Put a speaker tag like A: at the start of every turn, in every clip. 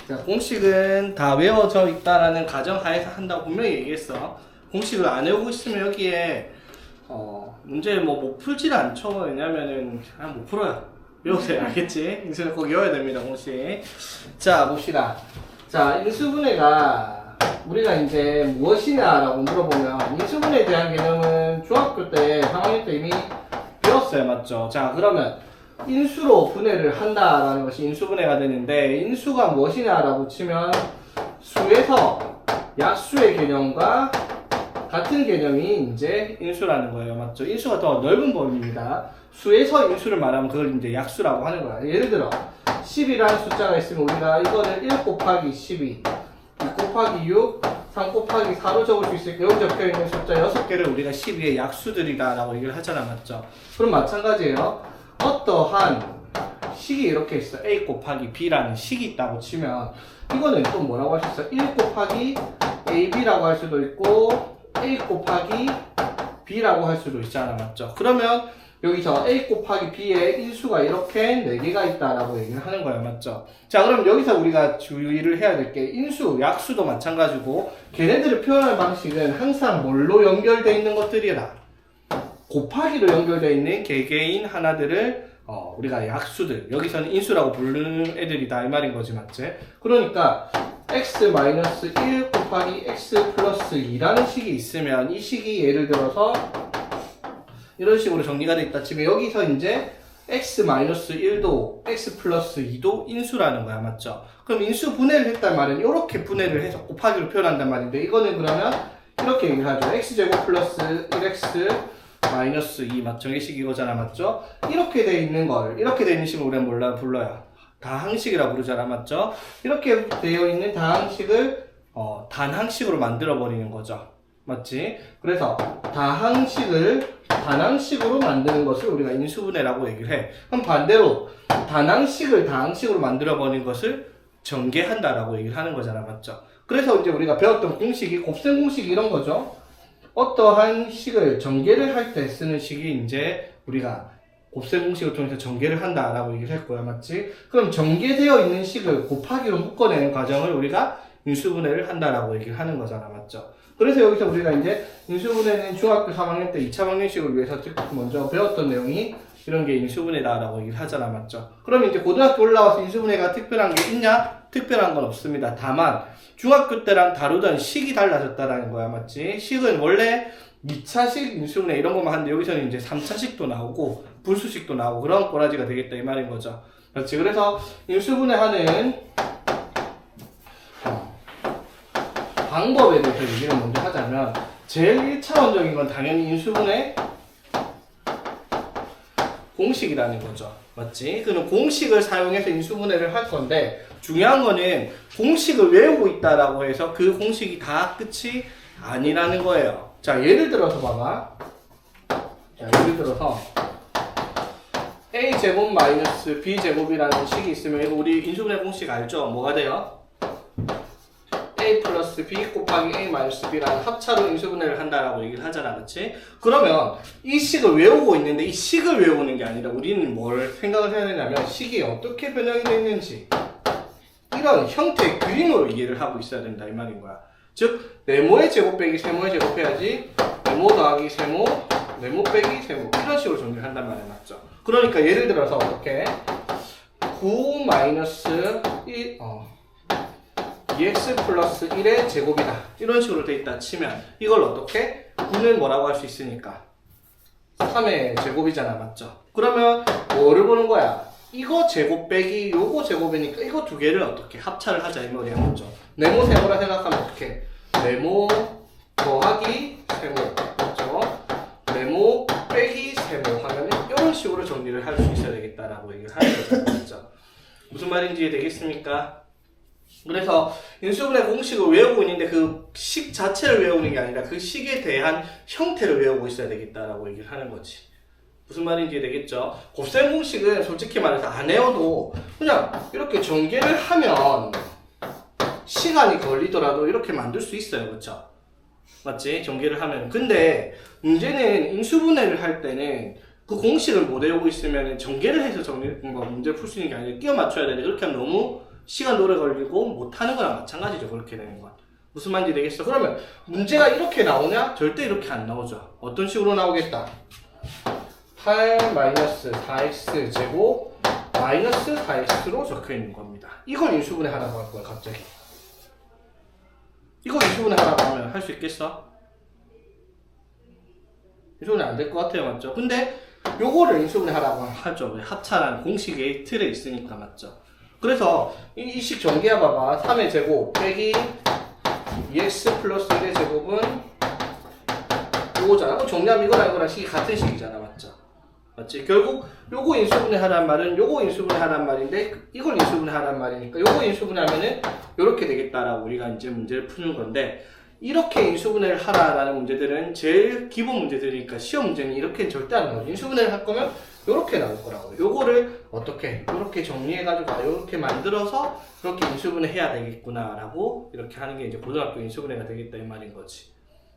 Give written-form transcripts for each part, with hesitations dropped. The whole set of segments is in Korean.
A: 자, 공식은 다 외워져 있다라는 가정하에서 한다고 분명히 얘기했어. 공식을 안 외우고 있으면 여기에 문제 뭐 못 풀질 않죠. 왜냐면은 그냥 못 풀어요. 외우세요. 알겠지? 인수분해 꼭 외워야 됩니다. 공식. 자, 봅시다. 자, 인수분해가 우리가 이제 무엇이냐라고 물어보면 인수분해에 대한 개념은 중학교 때 3학년 때 이미 배웠어요. 맞죠? 자, 그러면 인수로 분해를 한다라는 것이 인수분해가 되는데, 인수가 무엇이냐라고 치면 수에서 약수의 개념과 같은 개념이 이제 인수라는 거예요. 맞죠? 인수가 더 넓은 범위입니다. 수에서 인수를 말하면 그걸 이제 약수라고 하는 거야. 예를 들어 10이라는 숫자가 있으면 우리가 이거는 1 곱하기 12, 2 곱하기 6, 3 곱하기 4로 적을 수 있으니까 여기 적혀있는 숫자 6개를 우리가 12의 약수들이다 라고 얘기를 하잖아. 맞죠? 그럼 마찬가지예요. 어떠한 식이 이렇게 있어. A 곱하기 B라는 식이 있다고 치면 이거는 또 뭐라고 할 수 있어? 1 곱하기 AB라고 할 수도 있고 A 곱하기 B라고 할 수도 있잖아. 맞죠? 그러면 여기서 A 곱하기 B의 인수가 이렇게 4개가 있다라고 얘기를 하는 거예요. 맞죠? 자, 그럼 여기서 우리가 주의를 해야 될 게 인수, 약수도 마찬가지고 걔네들을 표현할 방식은 항상 뭘로 연결되어 있는 것들이라 곱하기로 연결되어 있는 개개인 하나들을 우리가 약수들, 여기서는 인수라고 부르는 애들이다 이 말인 거지. 맞지? 그러니까 x-1 곱하기 x 플러스 2라는 식이 있으면 이 식이 예를 들어서 이런 식으로 정리가 돼 있다 치면 여기서 이제 x-1도 x 플러스 2도 인수라는 거야. 맞죠? 그럼 인수 분해를 했단 말은 이렇게 분해를 해서 곱하기로 표현한단 말인데, 이거는 그러면 이렇게 얘기를 하죠. x제곱 플러스 1x 마이너스 2 맞죠? 이 식이 이거잖아. 맞죠? 이렇게 돼 있는 걸, 이렇게 돼 있는 식을 우리가 불러요. 다항식이라고 부르잖아. 맞죠? 이렇게 되어 있는 다항식을 단항식으로 만들어 버리는 거죠. 맞지? 그래서 다항식을 단항식으로 만드는 것을 우리가 인수분해라고 얘기를 해. 그럼 반대로 단항식을 다항식으로 만들어 버리는 것을 전개한다라고 얘기를 하는 거잖아. 맞죠? 그래서 이제 우리가 배웠던 공식이 곱셈 공식 이런 거죠. 어떠한 식을 전개를 할 때 쓰는 식이 이제 우리가 곱셈 공식을 통해서 전개를 한다라고 얘기를 했고요. 맞지? 그럼 전개되어 있는 식을 곱하기로 묶어내는 과정을 우리가 인수분해를 한다라고 얘기를 하는 거잖아. 맞죠? 그래서 여기서 우리가 이제 인수분해는 중학교 3학년 때 2차 방정식을 위해서 먼저 배웠던 내용이 이런 게 인수분해다라고 얘기를 하잖아. 맞죠? 그럼 이제 고등학교 올라와서 인수분해가 특별한 게 있냐? 특별한 건 없습니다. 다만 중학교 때랑 다루던 식이 달라졌다라는 거야. 맞지? 식은 원래 2차식 인수분해 이런 것만 하는데 여기서는 이제 3차식도 나오고 분수식도 나오고 그런 꼬라지가 되겠다 이 말인 거죠. 그렇지? 그래서 인수분해하는 방법에 대해서 얘기를 먼저 하자면 제일 1차원적인 건 당연히 인수분해 공식이라는 거죠. 맞지? 그럼 공식을 사용해서 인수분해를 할 건데 중요한 거는 공식을 외우고 있다라고 해서 그 공식이 다 끝이 아니라는 거예요. 자, 예를 들어서 봐봐. 자, 예를 들어서 a제곱 마이너스 b제곱이라는 식이 있으면 이거 우리 인수분해 공식 알죠? 뭐가 돼요? a 플러스 b 곱하기 a 마이너스 b라는 합차로 인수분해를 한다라고 얘기를 하잖아. 그치? 그러면 이 식을 외우고 있는데 이 식을 외우는 게 아니라 우리는 뭘 생각을 해야 되냐면 식이 어떻게 변형이 되어 있는지 이런 형태의 그림으로 이해를 하고 있어야 된다 이 말인 거야. 즉 네모의 제곱 빼기 세모의 제곱 해야지 네모 더하기 세모, 네모 빼기 세모 이런 식으로 정리를 한단 말이야. 맞죠? 그러니까 예를 들어서 어떻게 9 마이너스 1 2x 플러스 1의 제곱이다 이런 식으로 돼 있다 치면 이걸 어떻게? 9는 뭐라고 할 수 있으니까 3의 제곱이잖아. 맞죠? 그러면 뭐를 보는 거야? 이거 제곱 빼기 요거 제곱이니까 이거 두 개를 어떻게 합차를 하자 이 말이야. 맞죠? 네모 세모라 생각하면 어떻게? 네모 더하기 세모 맞죠? 네모 빼기 세모 하면 이런 식으로 정리를 할 수 있어야 되겠다라고 얘기를 하는 거죠. 맞죠? 무슨 말인지 되겠습니까? 그래서 인수분해 공식을 외우고 있는데 그 식 자체를 외우는 게 아니라 그 식에 대한 형태를 외우고 있어야 되겠다라고 얘기를 하는 거지. 무슨 말인지 되겠죠? 곱셈 공식은 솔직히 말해서 안 외워도 그냥 이렇게 전개를 하면 시간이 걸리더라도 이렇게 만들 수 있어요. 그렇죠? 맞지? 전개를 하면. 근데 문제는 인수분해를 할 때는 그 공식을 못 외우고 있으면 전개를 해서 문제를 풀 수 있는 게 아니라 끼워 맞춰야 되는데 그렇게 하면 너무 시간 오래 걸리고 못하는 거랑 마찬가지죠. 그렇게 되는 건. 무슨 말인지 되겠어? 그러면 문제가 이렇게 나오냐? 절대 이렇게 안 나오죠. 어떤 식으로 나오겠다? 8-4x 제곱 마이너스 4x로 적혀 있는 겁니다. 이걸 인수분해 하라고 할 거야, 갑자기. 이걸 인수분해 하라고 하면 할 수 있겠어? 인수분해 안 될 것 같아요, 맞죠? 근데 요거를 인수분해 하라고 하죠. 합차라는 공식의 틀에 있으니까, 맞죠? 그래서 이 식 전개해 봐봐. 3의 제곱 빼기 2x 플러스 1의 제곱은 요거잖아. 정리하면 이거랑 식이 같은 식이잖아, 맞죠? 맞지? 결국 요거 인수분해 하란 말은 요거 인수분해 하란 말인데 이걸 인수분해 하란 말이니까 요거 인수분해 하면은 요렇게 되겠다라고 우리가 이제 문제를 푸는 건데, 이렇게 인수분해를 하라라는 문제들은 제일 기본 문제들이니까 시험 문제는 이렇게 절대 안 나오죠. 인수분해를 할 거면 요렇게 나올 거라고요. 요거를 어떻게 요렇게 정리해가지고 요렇게 만들어서 그렇게 인수분해 해야 되겠구나 라고 이렇게 하는 게 이제 고등학교 인수분해가 되겠다 이 말인 거지.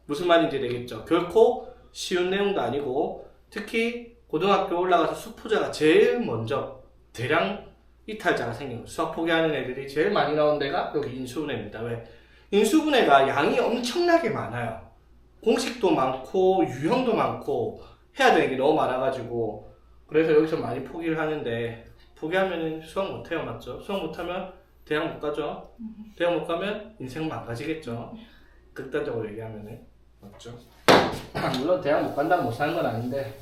A: 무슨 말인지 되겠죠? 결코 쉬운 내용도 아니고, 특히 고등학교 올라가서 수포자가 제일 먼저 대량 이탈자가 생긴 거예요. 수학 포기하는 애들이 제일 많이 나온 데가 여기 인수분해입니다. 왜? 인수분해가 양이 엄청나게 많아요. 공식도 많고 유형도 많고 해야 되는 게 너무 많아가지고, 그래서 여기서 많이 포기를 하는데, 포기하면 수학 못해요, 맞죠? 수학 못하면 대학 못 가죠? 대학 못 가면 인생 망가지겠죠? 극단적으로 얘기하면은, 맞죠? 물론 대학 못 간다고 못 사는 건 아닌데.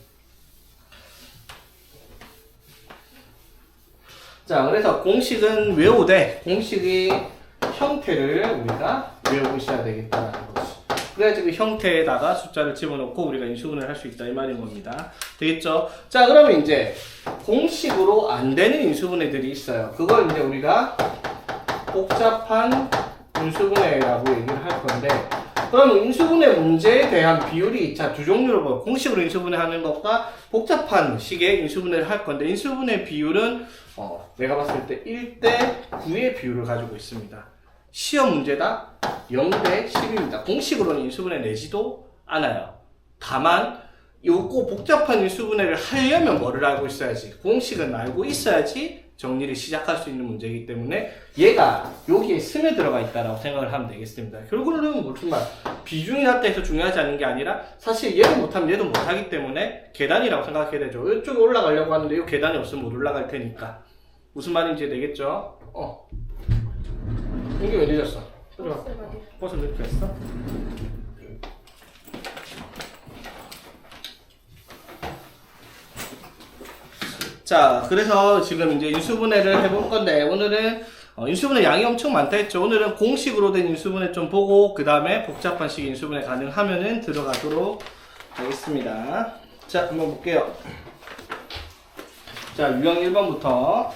A: 자, 그래서 공식은 외우되 공식의 형태를 우리가 외우고 있어야 되겠다는 거지. 그래야지 그 형태에다가 숫자를 집어넣고 우리가 인수분해를 할 수 있다 이 말인 겁니다. 되겠죠? 자, 그러면 이제 공식으로 안 되는 인수분해들이 있어요. 그걸 이제 우리가 복잡한 인수분해라고 얘기를 할 건데, 그러면 인수분해 문제에 대한 비율이 자, 두 종류로 봐요. 공식으로 인수분해 하는 것과 복잡한 식의 인수분해를 할 건데, 인수분해 비율은 내가 봤을 때 1대 9의 비율을 가지고 있습니다. 시험 문제다 0대 10입니다. 공식으로는 인수분해 내지도 않아요. 다만 요거 복잡한 인수분해를 하려면 뭐를 알고 있어야지? 공식은 알고 있어야지 정리를 시작할 수 있는 문제이기 때문에 얘가 여기에 스며들어가 있다라고 생각을 하면 되겠습니다. 결국은 무슨 말, 비중이 낮다 해서 중요하지 않은 게 아니라 사실 얘를 못하면 얘도 못하기 때문에 계단이라고 생각해야 되죠. 이쪽에 올라가려고 하는데 이 계단이 없으면 못 올라갈 테니까. 무슨 말인지 되겠죠? 이게 왜 늦었어? 벌써 늦게 했어? 자, 그래서 지금 이제 인수분해를 해볼 건데, 오늘은 인수분해 양이 엄청 많다 했죠. 오늘은 공식으로 된 인수분해 좀 보고 그 다음에 복잡한 식 인수분해 가능하면은 들어가도록 하겠습니다. 자, 한번 볼게요. 자, 유형 1번부터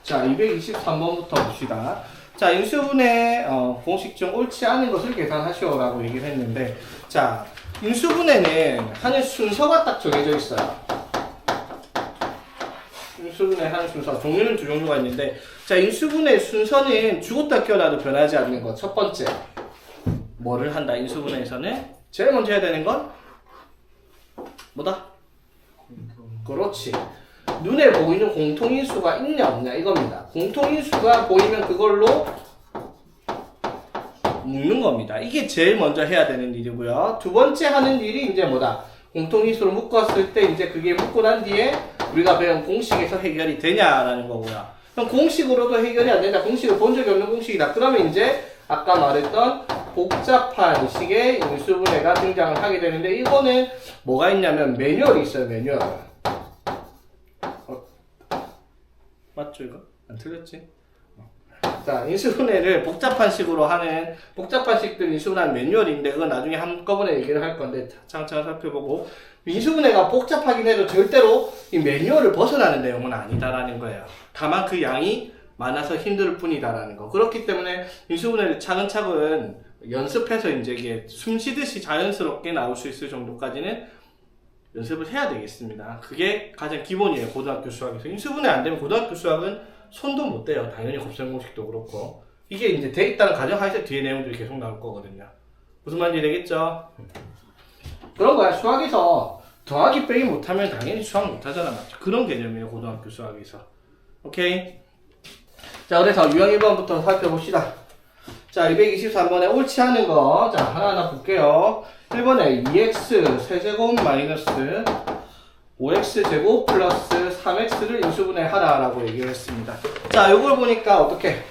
A: 자, 223번부터 봅시다. 자, 인수분해 공식 중 옳지 않은 것을 계산하시오라고 얘기를 했는데, 자, 인수분해는 하는 순서가 딱 정해져 있어요. 인수분해 하는 순서, 종류는 두 종류가 있는데, 자, 인수분해 순서는 죽었다 깨어나도 변하지 않는 것. 첫 번째, 뭐를 한다? 인수분해에서는 제일 먼저 해야 되는 건 뭐다? 그렇지. 눈에 보이는 공통인수가 있냐 없냐 이겁니다. 공통인수가 보이면 그걸로 묶는 겁니다. 이게 제일 먼저 해야 되는 일이고요. 두 번째 하는 일이 이제 뭐다? 공통인수로 묶었을 때 이제 그게 묶고 난 뒤에 우리가 배운 공식에서 해결이 되냐라는 거고요. 그럼 공식으로도 해결이 안 된다. 공식을 본 적이 없는 공식이다. 그러면 이제 아까 말했던 복잡한 식의 인수분해가 등장을 하게 되는데, 이거는 뭐가 있냐면 매뉴얼이 있어요. 매뉴얼. 맞죠 이거? 안 틀렸지? 자, 인수분해를 복잡한 식으로 하는 복잡한 식들 인수분해하는 매뉴얼인데, 그건 나중에 한꺼번에 얘기를 할 건데 차근차근 살펴보고, 인수분해가 복잡하긴 해도 절대로 이 매뉴얼을 벗어나는 내용은 아니다라는 거예요. 다만 그 양이 많아서 힘들 뿐이다라는 거. 그렇기 때문에 인수분해를 차근차근 연습해서 이제 이게 숨 쉬듯이 자연스럽게 나올 수 있을 정도까지는 연습을 해야 되겠습니다. 그게 가장 기본이에요. 고등학교 수학에서. 인수분해 안 되면 고등학교 수학은 손도 못 대요. 당연히 곱셈 공식도 그렇고. 이게 이제 돼 있다는 가정하에서 뒤에 내용들이 계속 나올 거거든요. 무슨 말인지 되겠죠? 그런 거야. 수학에서 더하기 빼기 못하면 당연히 수학 못하잖아. 맞죠? 그런 개념이에요. 고등학교 수학에서. 오케이? 자, 그래서 유형 1번부터 살펴봅시다. 자, 223번에 옳지 않은 거. 자, 하나하나 볼게요. 1번에 2x 세제곱 마이너스 5x 제곱 플러스 3x를 인수분해 하라라고 얘기를 했습니다. 자, 요걸 보니까 어떻게?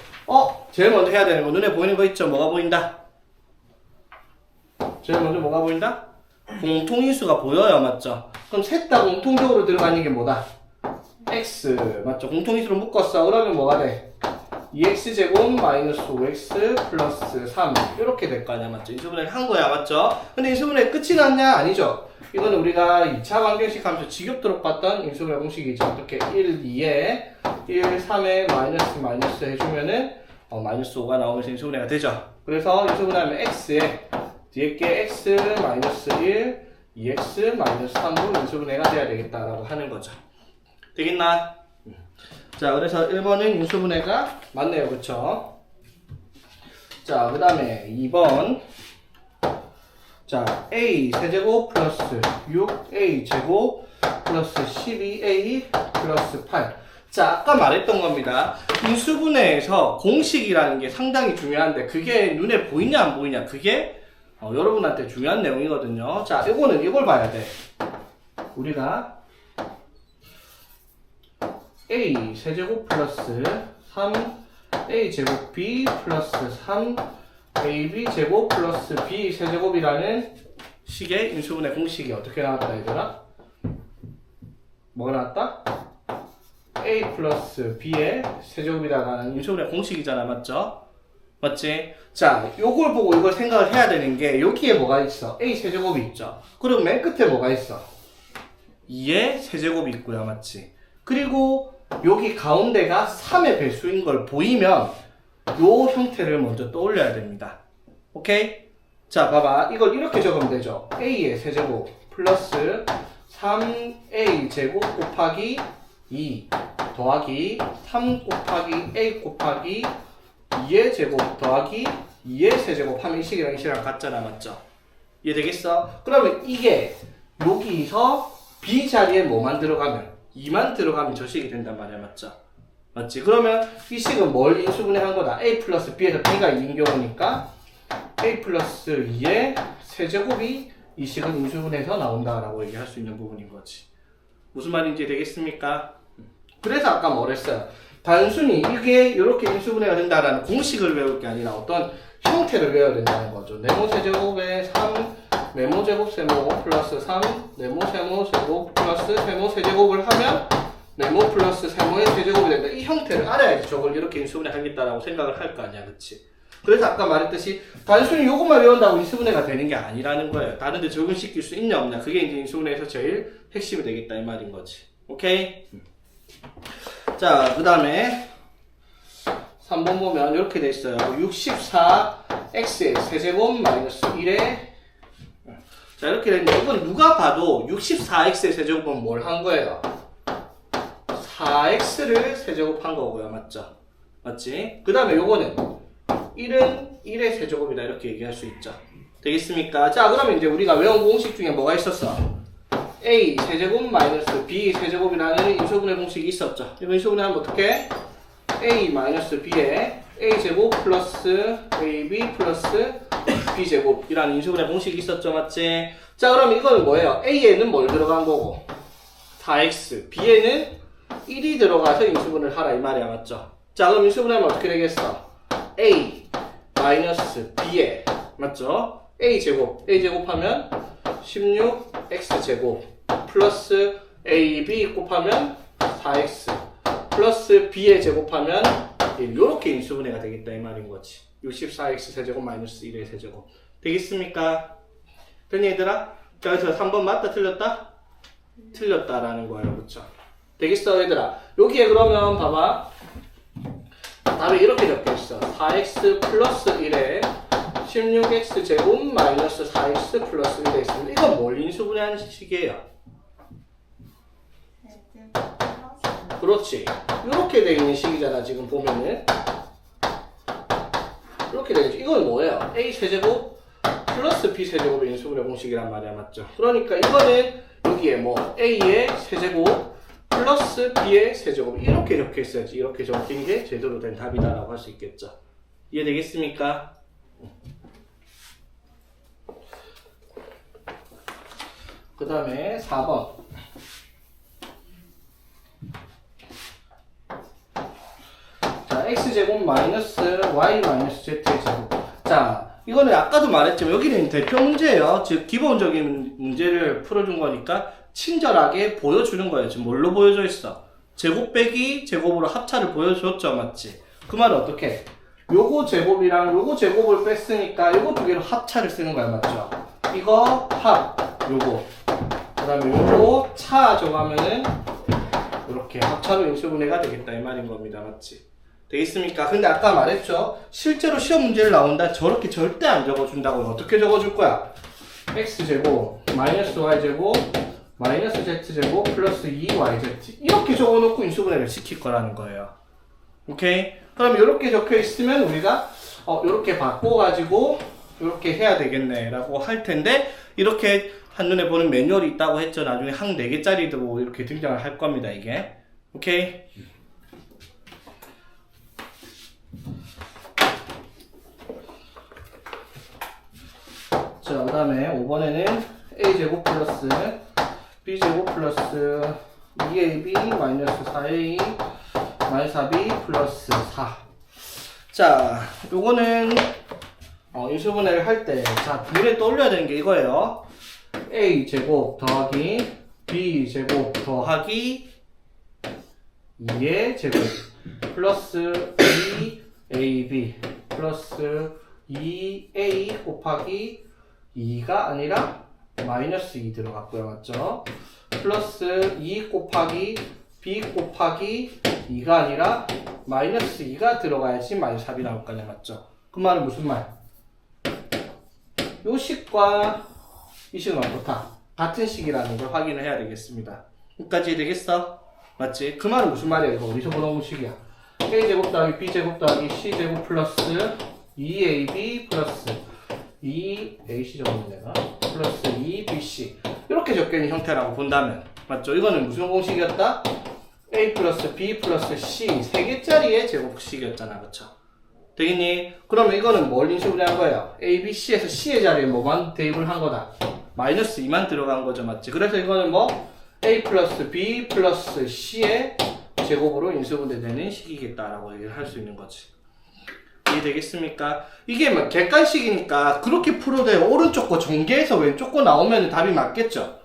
A: 제일 먼저 해야 되는 거 눈에 보이는 거 있죠? 뭐가 보인다? 제일 먼저 뭐가 보인다? 공통인수가 보여요. 맞죠? 그럼 셋 다 공통적으로 들어가는 게 뭐다? x. 맞죠? 공통인수로 묶었어. 그러면 뭐가 돼? 2x제곱 마이너스 5x 플러스 3 이렇게 될 거 아니야. 맞죠? 인수분해를 한 거야. 맞죠? 근데 인수분해 끝이 났냐? 아니죠? 이거는 우리가 2차 방정식 하면서 지겹도록 봤던 인수분해 공식이죠. 어떻게 1, 2에 1, 3에 마이너스 해주면은 마이너스 5가 나오면서 인수분해가 되죠. 그래서 인수분해하면 x에 뒤에 게 x 마이너스 1, 2x 마이너스 3으로 인수분해가 돼야 되겠다라고 하는 거죠. 되겠나? 자, 그래서 1번은 인수분해가 맞네요. 그쵸? 자, 그 다음에 2번. 자, a 세제곱 플러스 6a 제곱 플러스 12a 플러스 8. 자, 아까 말했던 겁니다. 인수분해에서 공식이라는 게 상당히 중요한데 그게 눈에 보이냐 안 보이냐 그게 여러분한테 중요한 내용이거든요. 자, 이걸 봐야 돼. 우리가 a 세제곱 플러스 3a 제곱 b 플러스 3ab 제곱 플러스 b 세제곱이라는 식의 인수분해 공식이 어떻게 나왔다 얘들아? 뭐가 나왔다? a 플러스 b의 세제곱이라는 인수분해 공식이잖아. 맞죠? 맞지? 자, 요걸 보고 이걸 생각을 해야 되는 게 여기에 뭐가 있어? a 세제곱이 있죠. 그리고 맨 끝에 뭐가 있어? 2의 세제곱이 있고요. 맞지? 그리고 여기 가운데가 3의 배수인 걸 보이면 요 형태를 먼저 떠올려야 됩니다. 오케이? 자, 봐봐. 이걸 이렇게 적으면 되죠. a의 세제곱 플러스 3a 제곱 곱하기 2 더하기 3 곱하기 a 곱하기 2의 제곱 더하기 2의 세제곱 하면 이 식이랑 이 식이랑 같잖아. 맞죠? 이해되겠어? 그러면 이게 여기서 b 자리에 뭐만 들어가면 2만 들어가면 저 식이 된단 말이야. 맞죠? 맞지? 그러면 이 식은 뭘 인수분해한 거다? a 플러스 b에서 b가 2인 경우니까 a 플러스 2의 세제곱이 이 식은 인수분해해서 나온다라고 얘기할 수 있는 부분인 거지. 무슨 말인지 되겠습니까? 그래서 아까 뭐랬어요? 단순히 이게 이렇게 인수분해가 된다라는 공식을 외울 게 아니라 어떤 형태를 외워야 된다는 거죠. 네모 세제곱에 3 네모 제곱 세모 플러스 3 네모 세모 제곱 플러스 세모 세제곱을 하면 네모 플러스 세모의 세제곱이 된다. 이 형태를 알아야지 저걸 이렇게 인수분해 하겠다라고 생각을 할 거 아니야. 그치? 그래서 아까 말했듯이 단순히 이것만 외운다고 인수분해가 되는 게 아니라는 거예요. 다른 데 적용시킬 수 있냐 없냐. 그게 이제 인수분해에서 제일 핵심이 되겠다 이 말인 거지. 오케이? 자, 그 다음에 3번 보면 이렇게 돼 있어요. 64x의 세제곱 마이너스 1의 자, 이렇게 됐는데 이건 누가 봐도 64x의 세제곱은 뭘 한 거예요? 4x를 세제곱한 거고요. 맞죠? 맞지? 그 다음에 요거는 1은 1의 세제곱이다 이렇게 얘기할 수 있죠. 되겠습니까? 자, 그러면 이제 우리가 외운 공식 중에 뭐가 있었어? a 세제곱 마이너스 b 세제곱이라는 인수분해 공식이 있었죠. 이거 인수분해하면 어떻게? a 마이너스 b에 a 제곱 플러스 ab 플러스 b 제곱이라는 인수분해 공식이 있었죠. 맞지? 자, 그럼 이거는 뭐예요? a에는 뭘 들어간 거고? 4x b에는 1이 들어가서 인수분해를 하라 이 말이야. 맞죠? 자, 그럼 인수분해하면 어떻게 되겠어? a 마이너스 b에 맞죠? a 제곱하면 16x 제곱 플러스 ab 곱하면 4x 플러스 b에 제곱하면 1 요렇게 인수분해가 되겠다 이 말인 거지. 64x 세제곱 마이너스 1의 세제곱 되겠습니까? 됐니 얘들아? 자, 그래서 3번 맞다 틀렸다? 틀렸다라는 거예요. 그쵸? 되겠어 얘들아? 여기에 그러면 봐봐 답이 이렇게 적혀있어. 4x 플러스 1에 16x 제곱 마이너스 4x 플러스 1에 있습니다. 이건 뭘 인수분해하는 식이에요? 그렇지. 이렇게 되어 있는 식이잖아. 지금 보면은 이렇게 되어 있지. 이건 뭐예요? a 세제곱 플러스 b 세제곱의 인수분해 공식이란 말이야. 맞죠? 그러니까 이거는 여기 여기에 뭐 A의 세제곱 플러스 B의 세제곱 이렇게 적혀 있어야지. 이렇게 적힌 게 제대로 된 답이다라고 할 수 있겠죠. 이해되겠습니까? 그 다음에 4번. 자, x제곱 마이너스 y 마이너스 z의 제곱. 자, 이거는 아까도 말했지만 여기는 대표 문제예요. 즉 기본적인 문제를 풀어준 거니까 친절하게 보여주는 거예요. 지금 뭘로 보여져 있어? 제곱 빼기 제곱으로 합차를 보여줬죠, 맞지? 그 말은 어떻게? 요거 제곱이랑 요거 제곱을 뺐으니까 요거 두 개로 합차를 쓰는 거야, 맞죠? 이거 합, 요거. 그 다음에 요거 차 정하면은 이렇게 합차로 인수분해가 되겠다 이 말인 겁니다, 맞지? 되겠습니까? 근데 아까 말했죠? 실제로 시험 문제를 나온다 저렇게 절대 안 적어준다고. 어떻게 적어줄 거야? x제곱 마이너스 y제곱 마이너스 z제곱 플러스 2yz 이렇게 적어놓고 인수분해를 시킬 거라는 거예요. 오케이? 그럼 이렇게 적혀 있으면 우리가 이렇게 바꿔가지고 이렇게 해야 되겠네 라고 할 텐데 이렇게 한눈에 보는 매뉴얼이 있다고 했죠. 나중에 항 4개짜리도 이렇게 등장을 할 겁니다, 이게. 오케이? 자, 그 다음에 5번에는 a제곱 플러스 b제곱 플러스 2ab 마이너스 4a 마이너스 4b 플러스 4. 자, 요거는 인수분해를 할 때 자, 눈에 떠올려야 되는 게 이거예요. a제곱 더하기 b제곱 더하기 2의 제곱 플러스 2ab 플러스 2a 곱하기 2가 아니라 마이너스 2 들어갔고요, 맞죠? 플러스 2 곱하기 b 곱하기 2가 아니라 마이너스 2가 들어가야지 마이너스 4이 나올 거 아니야, 맞죠? 그 말은 무슨 말? 요 식과 이 식은 어떻다? 같은 식이라는 걸 확인을 해야 되겠습니다. 여기까지 되겠어? 맞지? 그 말은 무슨 말이야? 이거 어디서 보는 식이야? a제곱 더하기 b제곱 더하기 c제곱 플러스 2ab 플러스 2ac 적으면 되나? 플러스 2bc 이렇게 적혀있는 형태라고 본다면 맞죠? 이거는 무슨 공식이었다? a 플러스 b 플러스 c 3개짜리의 제곱식이었잖아, 그쵸? 되겠니? 그러면 이거는 뭘 인수분해 한 거예요? a, b, c에서 c의 자리에 뭐만 대입을 한 거다? 마이너스 2만 들어간 거죠, 맞지? 그래서 이거는 뭐 a 플러스 b 플러스 c의 제곱으로 인수분해되는 식이겠다라고 얘기를 할 수 있는 거지. 이해되겠습니까? 이게 뭐 객관식이니까 그렇게 풀어도 오른쪽 거 전개해서 왼쪽 거 나오면 답이 맞겠죠?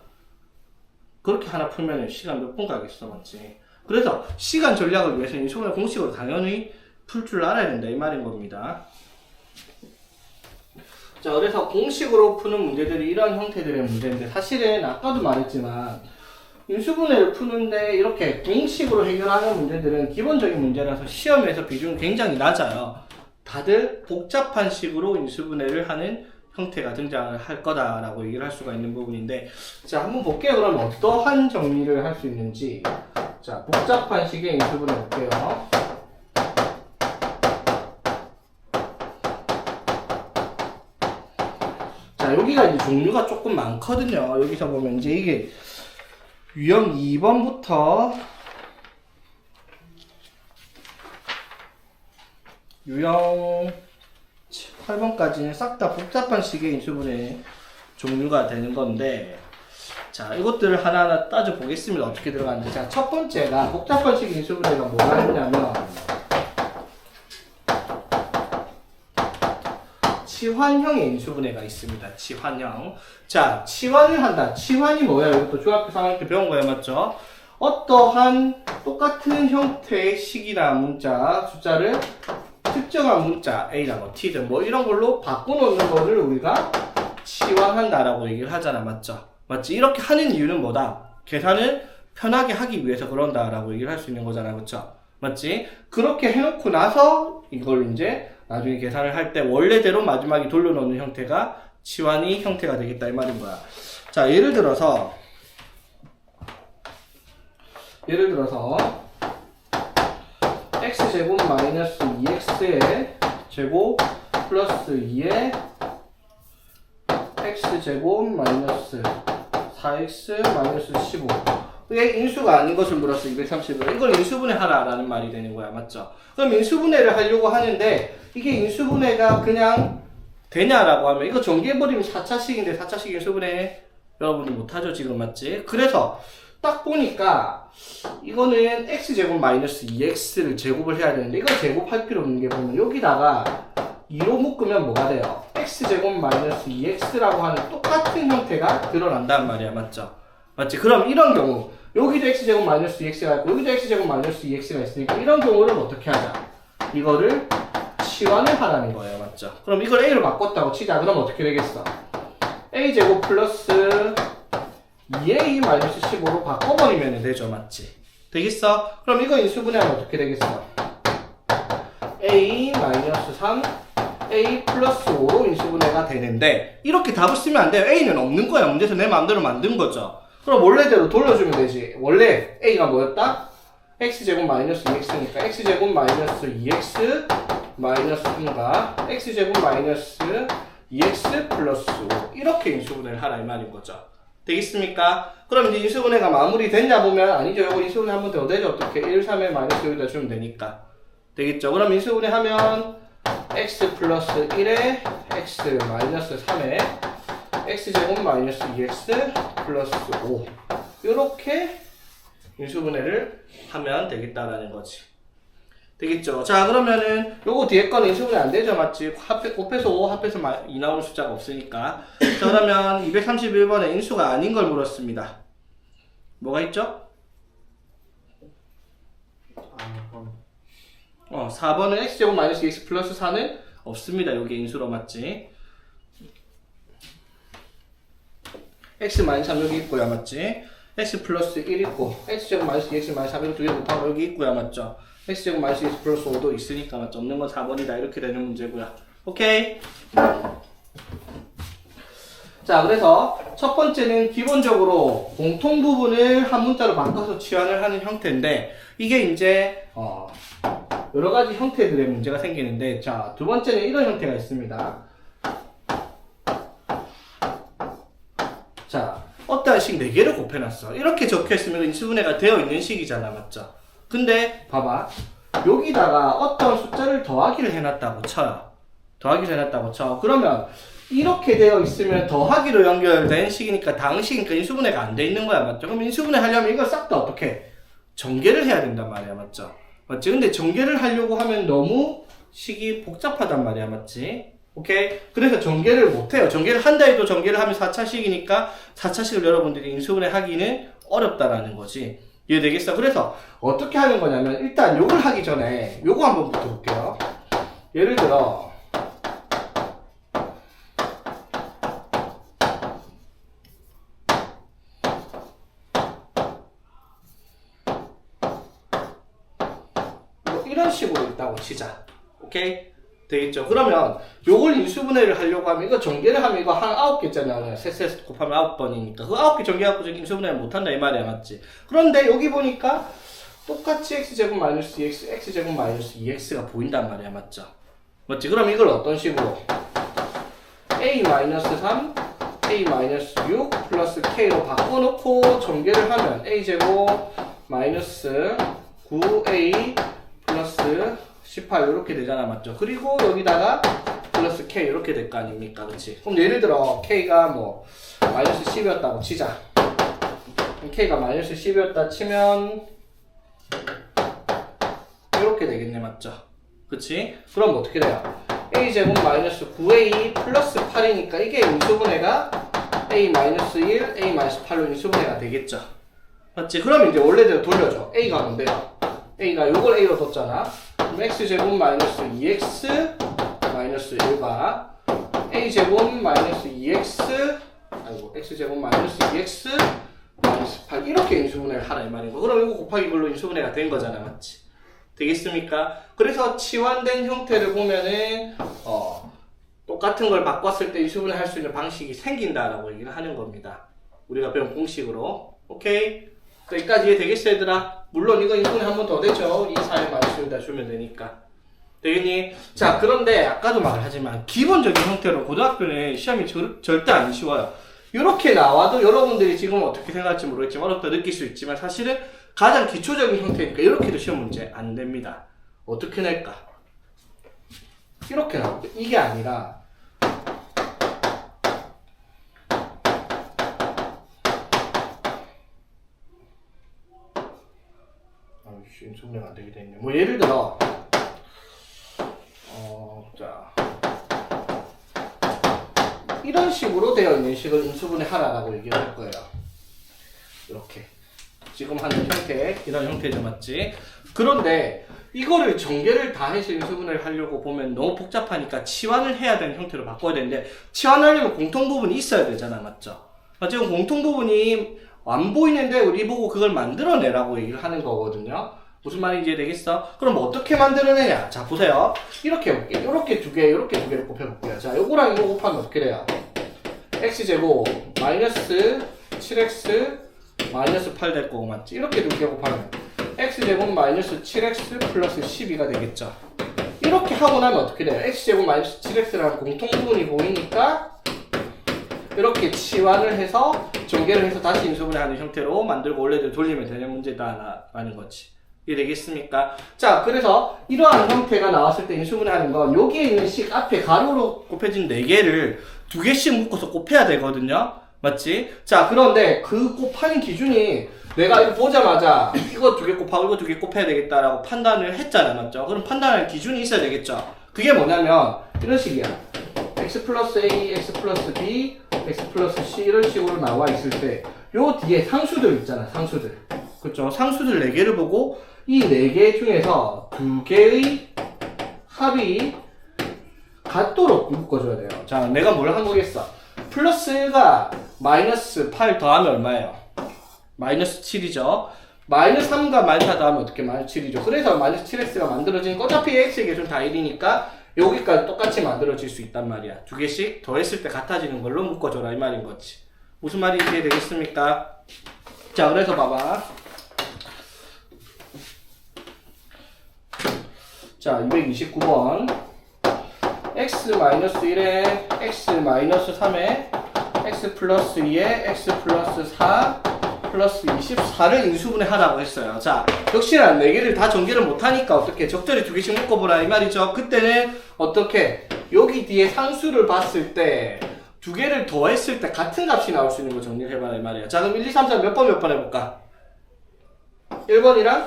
A: 그렇게 하나 풀면 시간 몇 분 가겠어, 맞지? 그래서 시간 전략을 위해서 인수분해 공식으로 당연히 풀 줄 알아야 된다 이 말인 겁니다. 자, 그래서 공식으로 푸는 문제들이 이런 형태들의 문제인데 사실은 아까도 말했지만 인수분해를 푸는데 이렇게 공식으로 해결하는 문제들은 기본적인 문제라서 시험에서 비중이 굉장히 낮아요. 다들 복잡한 식으로 인수분해를 하는 형태가 등장을 할 거다라고 얘기를 할 수가 있는 부분인데 자, 한번 볼게요. 그럼 어떠한 정리를 할 수 있는지. 자, 복잡한 식의 인수분해 볼게요. 자, 여기가 이제 종류가 조금 많거든요. 여기서 보면 이제 이게 유형 2번부터 유형 8번까지는 싹 다 복잡한 식의 인수분해 종류가 되는 건데 자, 이것들을 하나하나 따져보겠습니다. 어떻게 들어가는지. 자, 첫 번째가 복잡한 식 인수분해가 뭐가 했냐면 치환형의 인수분해가 있습니다. 치환형. 자, 치환을 한다. 치환이 뭐야? 이것도 중학교 3학년 때 배운 거예요, 맞죠? 어떠한 똑같은 형태의 식이나 문자, 숫자를 특정한 문자, A나 뭐 T든 뭐 이런 걸로 바꿔놓는 거를 우리가 치환한다라고 얘기를 하잖아, 맞죠? 맞지? 이렇게 하는 이유는 뭐다? 계산을 편하게 하기 위해서 그런다라고 얘기를 할 수 있는 거잖아, 그쵸? 맞지? 그렇게 해놓고 나서 이걸 이제 나중에 계산을 할 때 원래대로 마지막에 돌려놓는 형태가 치환이 형태가 되겠다 이 말인 거야. 자, 예를 들어서 x제곱 마이너스 2x의 제곱 플러스 2의 x제곱 마이너스 4x 마이너스 15. 이게 인수가 아닌 것을 물었어. 230을. 이걸 인수분해 하라라는 말이 되는 거야. 맞죠? 그럼 인수분해를 하려고 하는데 이게 인수분해가 그냥 되냐라고 하면 이거 전개해버리면 4차식인데 4차식 인수분해 여러분이 못하죠. 지금 맞지? 그래서 딱 보니까 이거는 x제곱 마이너스 2x를 제곱을 해야 되는데 이걸 제곱할 필요 없는 게 보면 여기다가 2로 묶으면 뭐가 돼요? x제곱 마이너스 2x라고 하는 똑같은 형태가 드러난단 말이야. 맞죠? 맞지? 그럼 이런 경우 여기도 x제곱 마이너스 2x가 있고 여기도 x제곱 마이너스 2x가 있으니까 이런 경우는 어떻게 하자? 이거를 치환을 하라는 거예요. 맞죠? 그럼 이걸 a로 바꿨다고 치자. 그럼 어떻게 되겠어? a제곱 플러스 2a 마이너스 15로 바꿔버리면 되죠. 맞지? 되겠어? 그럼 이거 인수분해하면 어떻게 되겠어? a 마이너스 3 a 플러스 5로 인수분해가 되는데 이렇게 답을 쓰면 안 돼요. a는 없는 거야. 문제에서 내 마음대로 만든 거죠. 그럼 원래대로 돌려주면 되지. 원래 a가 뭐였다? x제곱 마이너스 2x니까 x제곱 마이너스 2x 마이너스 3과 x제곱 마이너스 2x 플러스 5 이렇게 인수분해를 하라 이 말인 거죠. 되겠습니까? 그럼 이제 인수분해가 마무리됐냐 보면 아니죠. 이거 인수분해 한 번 더 되죠. 어떻게 1, 3에 마이너스 여기다 주면 되니까. 되겠죠? 그럼 인수분해 하면 x 플러스 1에 x 마이너스 3에 x제곱 마이너스 2x 플러스 5 이렇게 인수분해를 하면 되겠다라는 거지. 되겠죠? 자, 그러면은 요거 뒤에 거는 인수분해 안 되죠? 맞지? 곱해서 5 합해서 2 나오는 숫자가 없으니까. 자, 그러면 231번에 인수가 아닌 걸 물었습니다. 뭐가 있죠? 4번은 x제곱 마이너스 x 플러스 4는 없습니다. 여기 인수로 맞지? x 마이너스 3 여기 있고요. 맞지? x 플러스 1 있고 x제곱 마이너스 2x 마이너스 3 이거 두 개 곱하고 여기 있고요. 맞죠? x제곱 마이너스 x 플러스 5도 있으니까 맞죠? 없는 건 4번이다. 이렇게 되는 문제고요. 오케이? 자, 그래서 첫 번째는 기본적으로 공통 부분을 한 문자로 바꿔서 치환을 하는 형태인데 이게 이제 여러 가지 형태들의 문제가 생기는데 자, 두 번째는 이런 형태가 있습니다. 자, 어떠한 식 4개를 곱해놨어. 이렇게 적혀있으면 인수분해가 되어 있는 식이잖아. 맞죠? 근데 봐봐. 여기다가 어떤 숫자를 더하기를 해놨다고 쳐요. 더하기를 해놨다고 쳐. 그러면 이렇게 되어 있으면 더하기로 연결된 식이니까 다항식이니까 인수분해가 안 돼 있는 거야. 맞죠? 그럼 인수분해 하려면 이걸 싹 다 어떻게 전개를 해야 된단 말이야. 맞죠? 맞지? 근데 전개를 하려고 하면 너무 식이 복잡하단 말이야. 맞지? 오케이? 그래서 전개를 못해요. 전개를 한다 해도 전개를 하면 4차식이니까 4차식을 여러분들이 인수분해 하기는 어렵다라는 거지. 이해되겠어? 그래서 어떻게 하는 거냐면 일단 요걸 하기 전에 요거 한번 붙여볼게요. 예를 들어 이런 식으로 있다고 치자. 오케이? 되겠죠? 그러면 요걸 인수분해를 하려고 하면 이거 전개를 하면 이거 한 9개잖아. 셋 곱하면 9번이니까 그 9개 전개하고 인수분해를 못한다 이 말이야. 맞지? 그런데 여기 보니까 똑같이 x제곱 마이너스 2x x제곱 마이너스 2x가 보인단 말이야. 맞죠? 맞지? 그럼 이걸 어떤 식으로 a 마이너스 3 a 마이너스 6 플러스 k로 바꿔놓고 전개를 하면 a제곱 마이너스 9a 플러스 18 이렇게 되잖아. 맞죠? 그리고 여기다가 플러스 k 이렇게 될 거 아닙니까? 그치? 그럼 예를 들어 k가 뭐 마이너스 10이었다고 치자. 그럼 k가 마이너스 10이었다 치면 이렇게 되겠네. 맞죠? 그치? 그럼 어떻게 돼요? a제곱 마이너스 9a 플러스 8이니까 이게 인수분해가 a 마이너스 1 a 마이너스 8로 인수분해가 되겠죠? 맞지? 그럼 이제 원래대로 돌려줘. a가 뭔데요? a가 요걸 a로 뒀잖아. 그럼 x제곱 마이너스 2x 마이너스 1과 a제곱 마이너스 2x x제곱 마이너스 2x 마이너스 8 이렇게 인수분해를 하라 이 말이고 그럼 이거 곱하기 이걸로 인수분해가 된 거잖아. 맞지? 되겠습니까? 그래서 치환된 형태를 보면은 똑같은 걸 바꿨을 때 인수분해 할 수 있는 방식이 생긴다라고 얘기를 하는 겁니다. 우리가 배운 공식으로. 오케이? 여기까지 이해되겠어 얘들아? 물론 이거 인수분해 한 번 더 되죠. 2, 4에 마이너스에다 주면 되니까. 되겠니? 자, 그런데 아까도 말을 하지만 기본적인 형태로 고등학교는 시험이 절대 안 쉬워요. 이렇게 나와도 여러분들이 지금 어떻게 생각할지 모르겠지만 어렵다 느낄 수 있지만 사실은 가장 기초적인 형태니까 이렇게도 시험 문제 안 됩니다. 어떻게 낼까? 이렇게 나오고 이게 아니라 인수분해가 안 되게 되네. 뭐 예를 들어 자 이런 식으로 되어 있는 식을 인수분해 하라라고 얘기를 할 거예요. 이렇게 지금 하는 형태 이런 형태죠, 맞지? 그런데 이거를 전개를 다 해서 인수분해를 하려고 보면 너무 복잡하니까 치환을 해야 되는 형태로 바꿔야 되는데 치환하려면 공통부분이 있어야 되잖아, 맞죠? 지금 공통부분이 안 보이는데 우리 보고 그걸 만들어내라고 얘기를 하는 거거든요. 무슨 말인지 이해되겠어? 그럼 어떻게 만들어내냐? 자, 보세요. 이렇게 해볼게요. 요렇게 두 개, 요렇게 두 개를 곱해볼게요. 자, 요거랑 이거 곱하면 어떻게 돼요? x제곱 마이너스 7x 마이너스 8 될 거고, 맞지? 이렇게 두 개 곱하면 x제곱 마이너스 7x 플러스 12가 되겠죠. 이렇게 하고 나면 어떻게 돼요? x제곱 마이너스 7x라는 공통부분이 보이니까 이렇게 치환을 해서 전개를 해서 다시 인수분해 하는 형태로 만들고 원래대로 돌리면 되는 문제다라는 거지. 이해되겠습니까? 자, 그래서 이러한 형태가 나왔을 때 인수분해 하는 건 여기에 있는 식 앞에 가로로 곱해진 4개를 2개씩 묶어서 곱해야 되거든요. 맞지? 자, 그런데 그 곱하는 기준이 내가 이거 보자마자 이거 2개 곱하고 이거 2개 곱해야 되겠다라고 판단을 했잖아, 맞죠? 그럼 판단할 기준이 있어야 되겠죠? 그게 뭐냐면 이런 식이야. x 플러스 a, x 플러스 b, x 플러스 c 이런 식으로 나와 있을 때 요 뒤에 상수들 있잖아, 상수들. 그쵸? 상수들 4개를 보고 이 4개 중에서 2개의 합이 같도록 묶어줘야 돼요. 자, 내가 뭘 한 거겠어? 플러스가 마이너스 8 더하면 얼마예요? 마이너스 7이죠. 마이너스 3과 마이너스 4 더하면 어떻게 마이너스 7이죠. 그래서 마이너스 7x가 만들어지는 거 어차피 x의 계수는 다 1이니까 여기까지 똑같이 만들어질 수 있단 말이야. 2개씩 더했을 때 같아지는 걸로 묶어줘라 이 말인 거지. 무슨 말인지 이해되겠습니까? 자, 그래서 봐봐. 자, 229번 x-1에 x-3에 x 플러스 2에 x 플러스 4 플러스 24를 인수분해 하라고 했어요. 자, 역시나 4개를 다 전개를 못하니까 어떻게 적절히 2개씩 묶어보라 이 말이죠. 그때는 어떻게 여기 뒤에 상수를 봤을 때 2개를 더했을 때 같은 값이 나올 수 있는 거 정리를 해봐라 이 말이야. 자, 그럼 1, 2, 3, 4 몇 번 해볼까? 1번이랑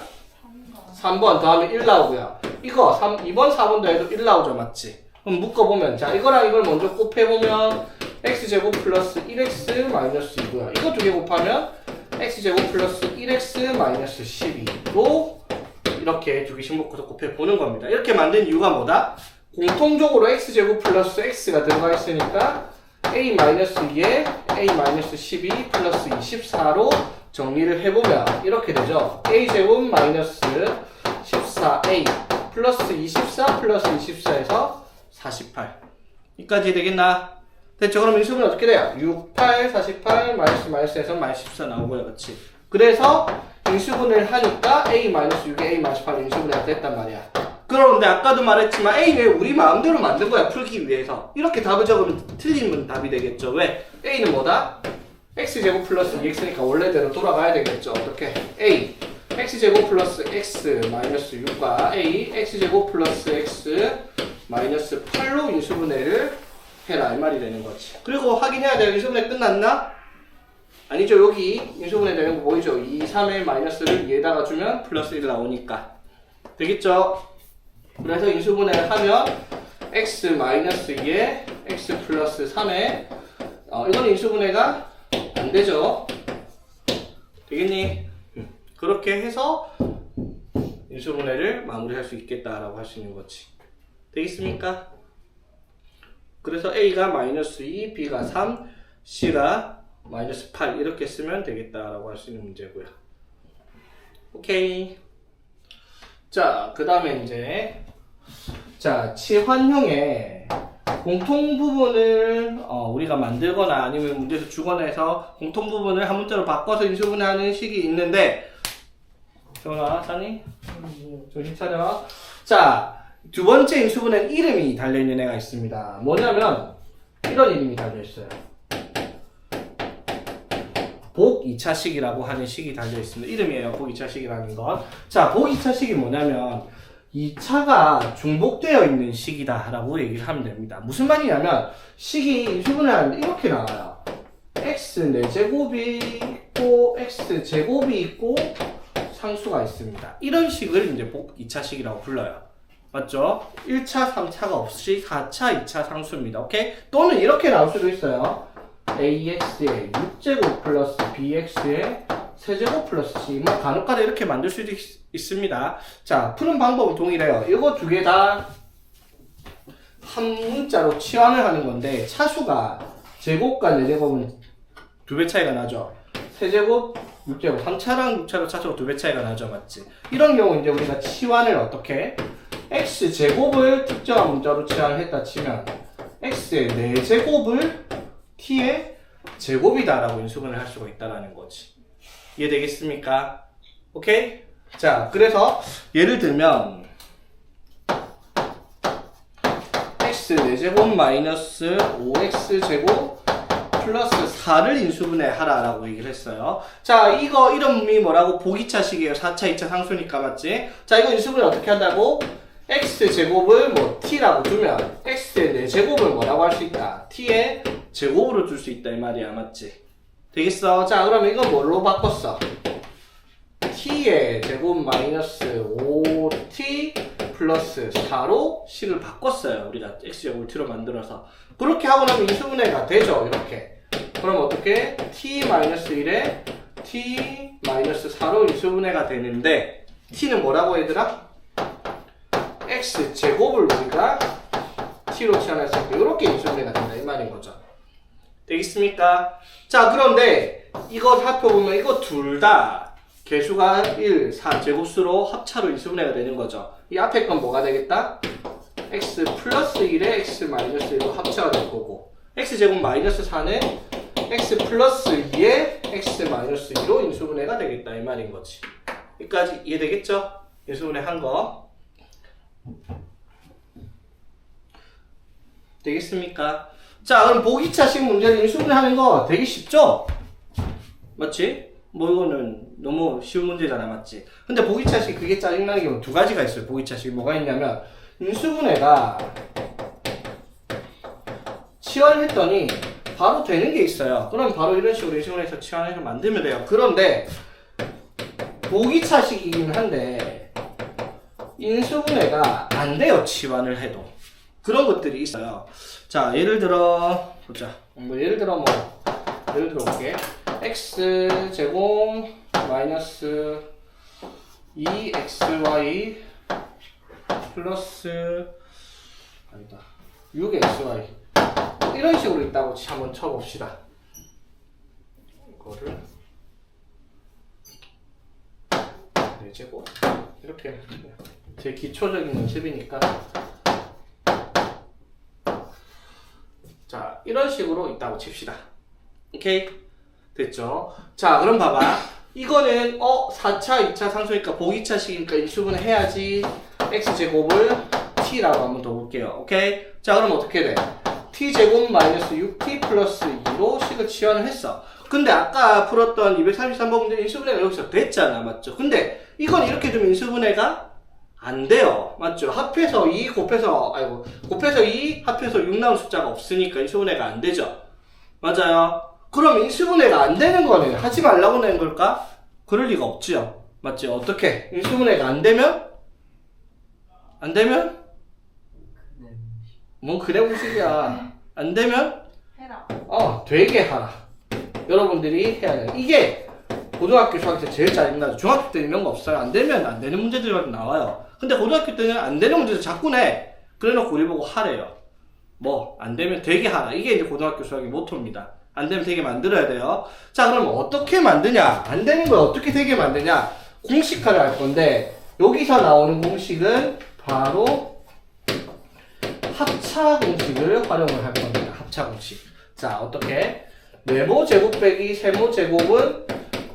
A: 3번 더하면 1 나오고요. 이거 2번, 4번도 해도 1 나오죠, 맞지? 그럼 묶어보면, 자, 이거랑 이걸 먼저 곱해보면 x제곱 플러스 1x 마이너스 2고요. 이거 2개 곱하면 x제곱 플러스 1x 마이너스 12로 이렇게 2개씩 묶어서 곱해보는 겁니다. 이렇게 만든 이유가 뭐다? 공통적으로 x제곱 플러스 x가 들어가 있으니까 a 마이너스 2에 a 마이너스 12 플러스 24로 정리를 해보면 이렇게 되죠. a제곱 마이너스 14a 플러스 24 플러스 24에서 48 여기까지 되겠나? 됐죠? 그럼 인수분해 어떻게 돼요? 6, 8, 48 마이너스에서 마이너스 14 나오고요, 그렇지? 그래서 인수분해를 하니까 a 마이너스 6에 a 마이너스 8 인수분해가 됐단 말이야. 그런데 아까도 말했지만 a는 우리 마음대로 만든 거야, 풀기 위해서. 이렇게 답을 적으면 틀리면 답이 되겠죠. 왜? a는 뭐다? x제곱 플러스 2x니까 원래대로 돌아가야 되겠죠. 어떻게? a x제곱 플러스 x 마이너스 6과 a x제곱 플러스 x 마이너스 8로 인수분해를 해라 이 말이 되는 거지. 그리고 확인해야 돼요. 인수분해 끝났나? 아니죠. 여기 인수분해 되는 거 보이죠? 2, 3의 마이너스를 2에다가 주면 플러스 1 나오니까 되겠죠? 그래서 인수분해를 하면 x 마이너스 2에 x 플러스 3에 이건 인수분해가 안 되죠. 되겠니? 그렇게 해서 인수분해를 마무리할 수 있겠다라고 할 수 있는 거지. 되겠습니까? 그래서 A가 마이너스 2, B가 3, C가 마이너스 8 이렇게 쓰면 되겠다라고 할 수 있는 문제고요. 오케이. 자, 그 다음에 이제 자, 치환형의 공통 부분을 우리가 만들거나 아니면 문제에서 주거나 해서 공통 부분을 한 문자로 바꿔서 인수분해하는 식이 있는데 정아, 사니? 정신 차려. 자, 두 번째 인수분해는 이름이 달려있는 애가 있습니다. 뭐냐면 이런 이름이 달려있어요. 복 2차식이라고 하는 식이 달려 있습니다. 이름이에요. 복 2차식이라는 건. 자, 복 2차식이 뭐냐면 2차가 중복되어 있는 식이다라고 얘기를 하면 됩니다. 무슨 말이냐면 식이 인수분해 하는데 이렇게 나와요. x 4제곱이 있고 x 제곱이 있고 상수가 있습니다. 이런 식을 이제 복 2차식이라고 불러요. 맞죠? 1차, 3차가 없이 4차, 2차 상수입니다. 오케이? 또는 이렇게 나올 수도 있어요. ax의 6제곱 플러스 bx의 세제곱 플러스 c. 뭐 간혹가다 이렇게 만들 수도 있습니다. 자, 푸는 방법은 동일해요. 이거 두 개 다 한 문자로 치환을 하는 건데 차수가 제곱과 4제곱은 2배 차이가 나죠. 세제곱, 6제곱, 3차랑 6차로 차수가 2배 차이가 나죠. 맞지? 이런 경우 이제 우리가 치환을 어떻게 x제곱을 특정한 문자로 치환을 했다 치면 x의 4제곱을 t의 제곱이다라고 인수분해를 할 수가 있다는 거지. 이해되겠습니까? 오케이? 자, 그래서 예를 들면 x 4제곱 마이너스 5x제곱 플러스 4를 인수분해 하라라고 얘기를 했어요. 자, 이거 이름이 뭐라고? 보기차식이에요. 4차, 2차 상수니까 맞지? 자, 이거 인수분해 어떻게 한다고? x제곱을 뭐 t라고 두면 x의 4제곱을 뭐라고 할 수 있다? t의 제곱으로 줄 수 있다 이 말이야. 맞지? 되겠어? 자, 그럼 이거 뭘로 바꿨어? t의 제곱 마이너스 5t 플러스 4로 식을 바꿨어요. 우리가 x제곱을 t로 만들어서. 그렇게 하고 나면 인수분해가 되죠. 이렇게. 그럼 어떻게? t 마이너스 1에 t 마이너스 4로 인수분해가 되는데 t는 뭐라고 얘들아? x제곱을 우리가 t로 치환했으니까 이렇게 인수분해가 된다 이 말인 거죠. 되겠습니까? 자, 그런데 이거 살펴보면 이거 둘 다 개수가 1, 4 제곱수로 합차로 인수분해가 되는 거죠. 이 앞에 건 뭐가 되겠다? x 플러스 1에 x 마이너스 1로 합차가 될 거고 x제곱 마이너스 4는 x 플러스 2에 x 마이너스 2로 인수분해가 되겠다 이 말인 거지. 여기까지 이해되겠죠? 인수분해 한 거. 되겠습니까? 자, 그럼 보기차식 문제를 인수분해 하는 거 되게 쉽죠? 맞지? 뭐 이거는 너무 쉬운 문제잖아. 맞지? 근데 보기차식 그게 짜증나는 경우 두 가지가 있어요. 보기차식 뭐가 있냐면 인수분해가 치환을 했더니 바로 되는 게 있어요. 그럼 바로 이런 식으로 인수분해해서 치환해서 만들면 돼요. 그런데 보기차식이긴 한데 인수분해가 안 돼요. 치환을 해도. 그런 것들이 있어요. 자, 예를 들어 보자. 예를 들어 볼게. x 제곱 마이너스 2xy 플러스 아니다 6xy 이런 식으로 있다고 한번 쳐봅시다. 이거를 4제곱 이렇게 제 기초적인 연습이니까. 자, 이런 식으로 있다고 칩시다. 오케이? 됐죠? 자, 그럼 봐봐. 이거는 4차, 2차 상수니까 보기차식이니까 인수분해 해야지. x제곱을 t라고 한번 더 볼게요. 오케이? 자, 그럼 어떻게 돼? t제곱 마이너스 6t 플러스 2로 식을 치환을 했어. 근데 아까 풀었던 233번 문제 인수분해가 여기서 됐잖아. 맞죠? 근데 이건 이렇게 좀 인수분해가 안 돼요. 맞죠? 합해서 2 곱해서 2 합해서 6 나온 숫자가 없으니까 인수분해가 안 되죠. 맞아요? 그럼 인수분해가 안 되는 거는 하지 말라고 낸 걸까? 그럴 리가 없지요. 맞지? 어떻게? 인수분해가 안 되면? 안 되면? 뭔 그래 무식이야. 안 되면?
B: 해라.
A: 되게 하라. 여러분들이 해야 돼요. 이게 고등학교 수학 때 제일 짜증나죠. 중학교 때는 이런 거 없어요. 안 되면 안 되는 문제들만 나와요. 근데 고등학교 때는 안 되는 문제들 자꾸 내. 그래 놓고 우리 보고 하래요. 뭐, 안 되면 되게 하라. 이게 이제 고등학교 수학의 모토입니다. 안 되면 되게 만들어야 돼요. 자, 그럼 어떻게 만드냐? 안 되는 걸 어떻게 되게 만드냐? 공식화를 할 건데, 여기서 나오는 공식은 바로 합차 공식을 활용을 할 겁니다. 합차 공식. 자, 어떻게? 네모 제곱 빼기 세모 제곱은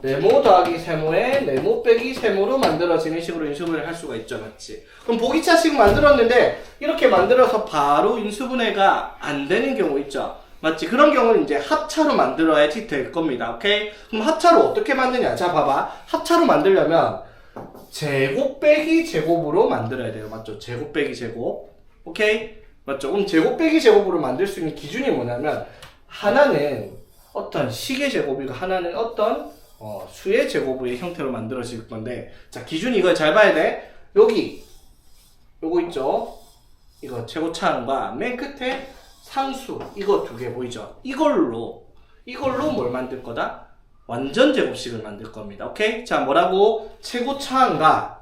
A: 네모 더하기 세모에 네모 빼기 세모로 만들어지는 식으로 인수분해를 할 수가 있죠. 맞지? 그럼 보기차식 만들었는데 이렇게 만들어서 바로 인수분해가 안 되는 경우 있죠. 맞지? 그런 경우는 이제 합차로 만들어야지 될 겁니다. 오케이? 그럼 합차로 어떻게 만드냐? 자, 봐봐. 합차로 만들려면 제곱 빼기 제곱으로 만들어야 돼요. 맞죠? 제곱 빼기 제곱. 오케이? 맞죠? 그럼 제곱 빼기 제곱으로 만들 수 있는 기준이 뭐냐면 하나는 어떤 식의 제곱이고 하나는 어떤 수의 제곱의 형태로 만들어질 건데, 자, 기준이 이걸 잘 봐야 돼. 여기 요거 있죠? 이거 최고차항과 맨 끝에 상수 이거 두 개 보이죠? 이걸로 뭘 만들 거다? 완전 제곱식을 만들 겁니다. 오케이? 자, 뭐라고? 최고차항과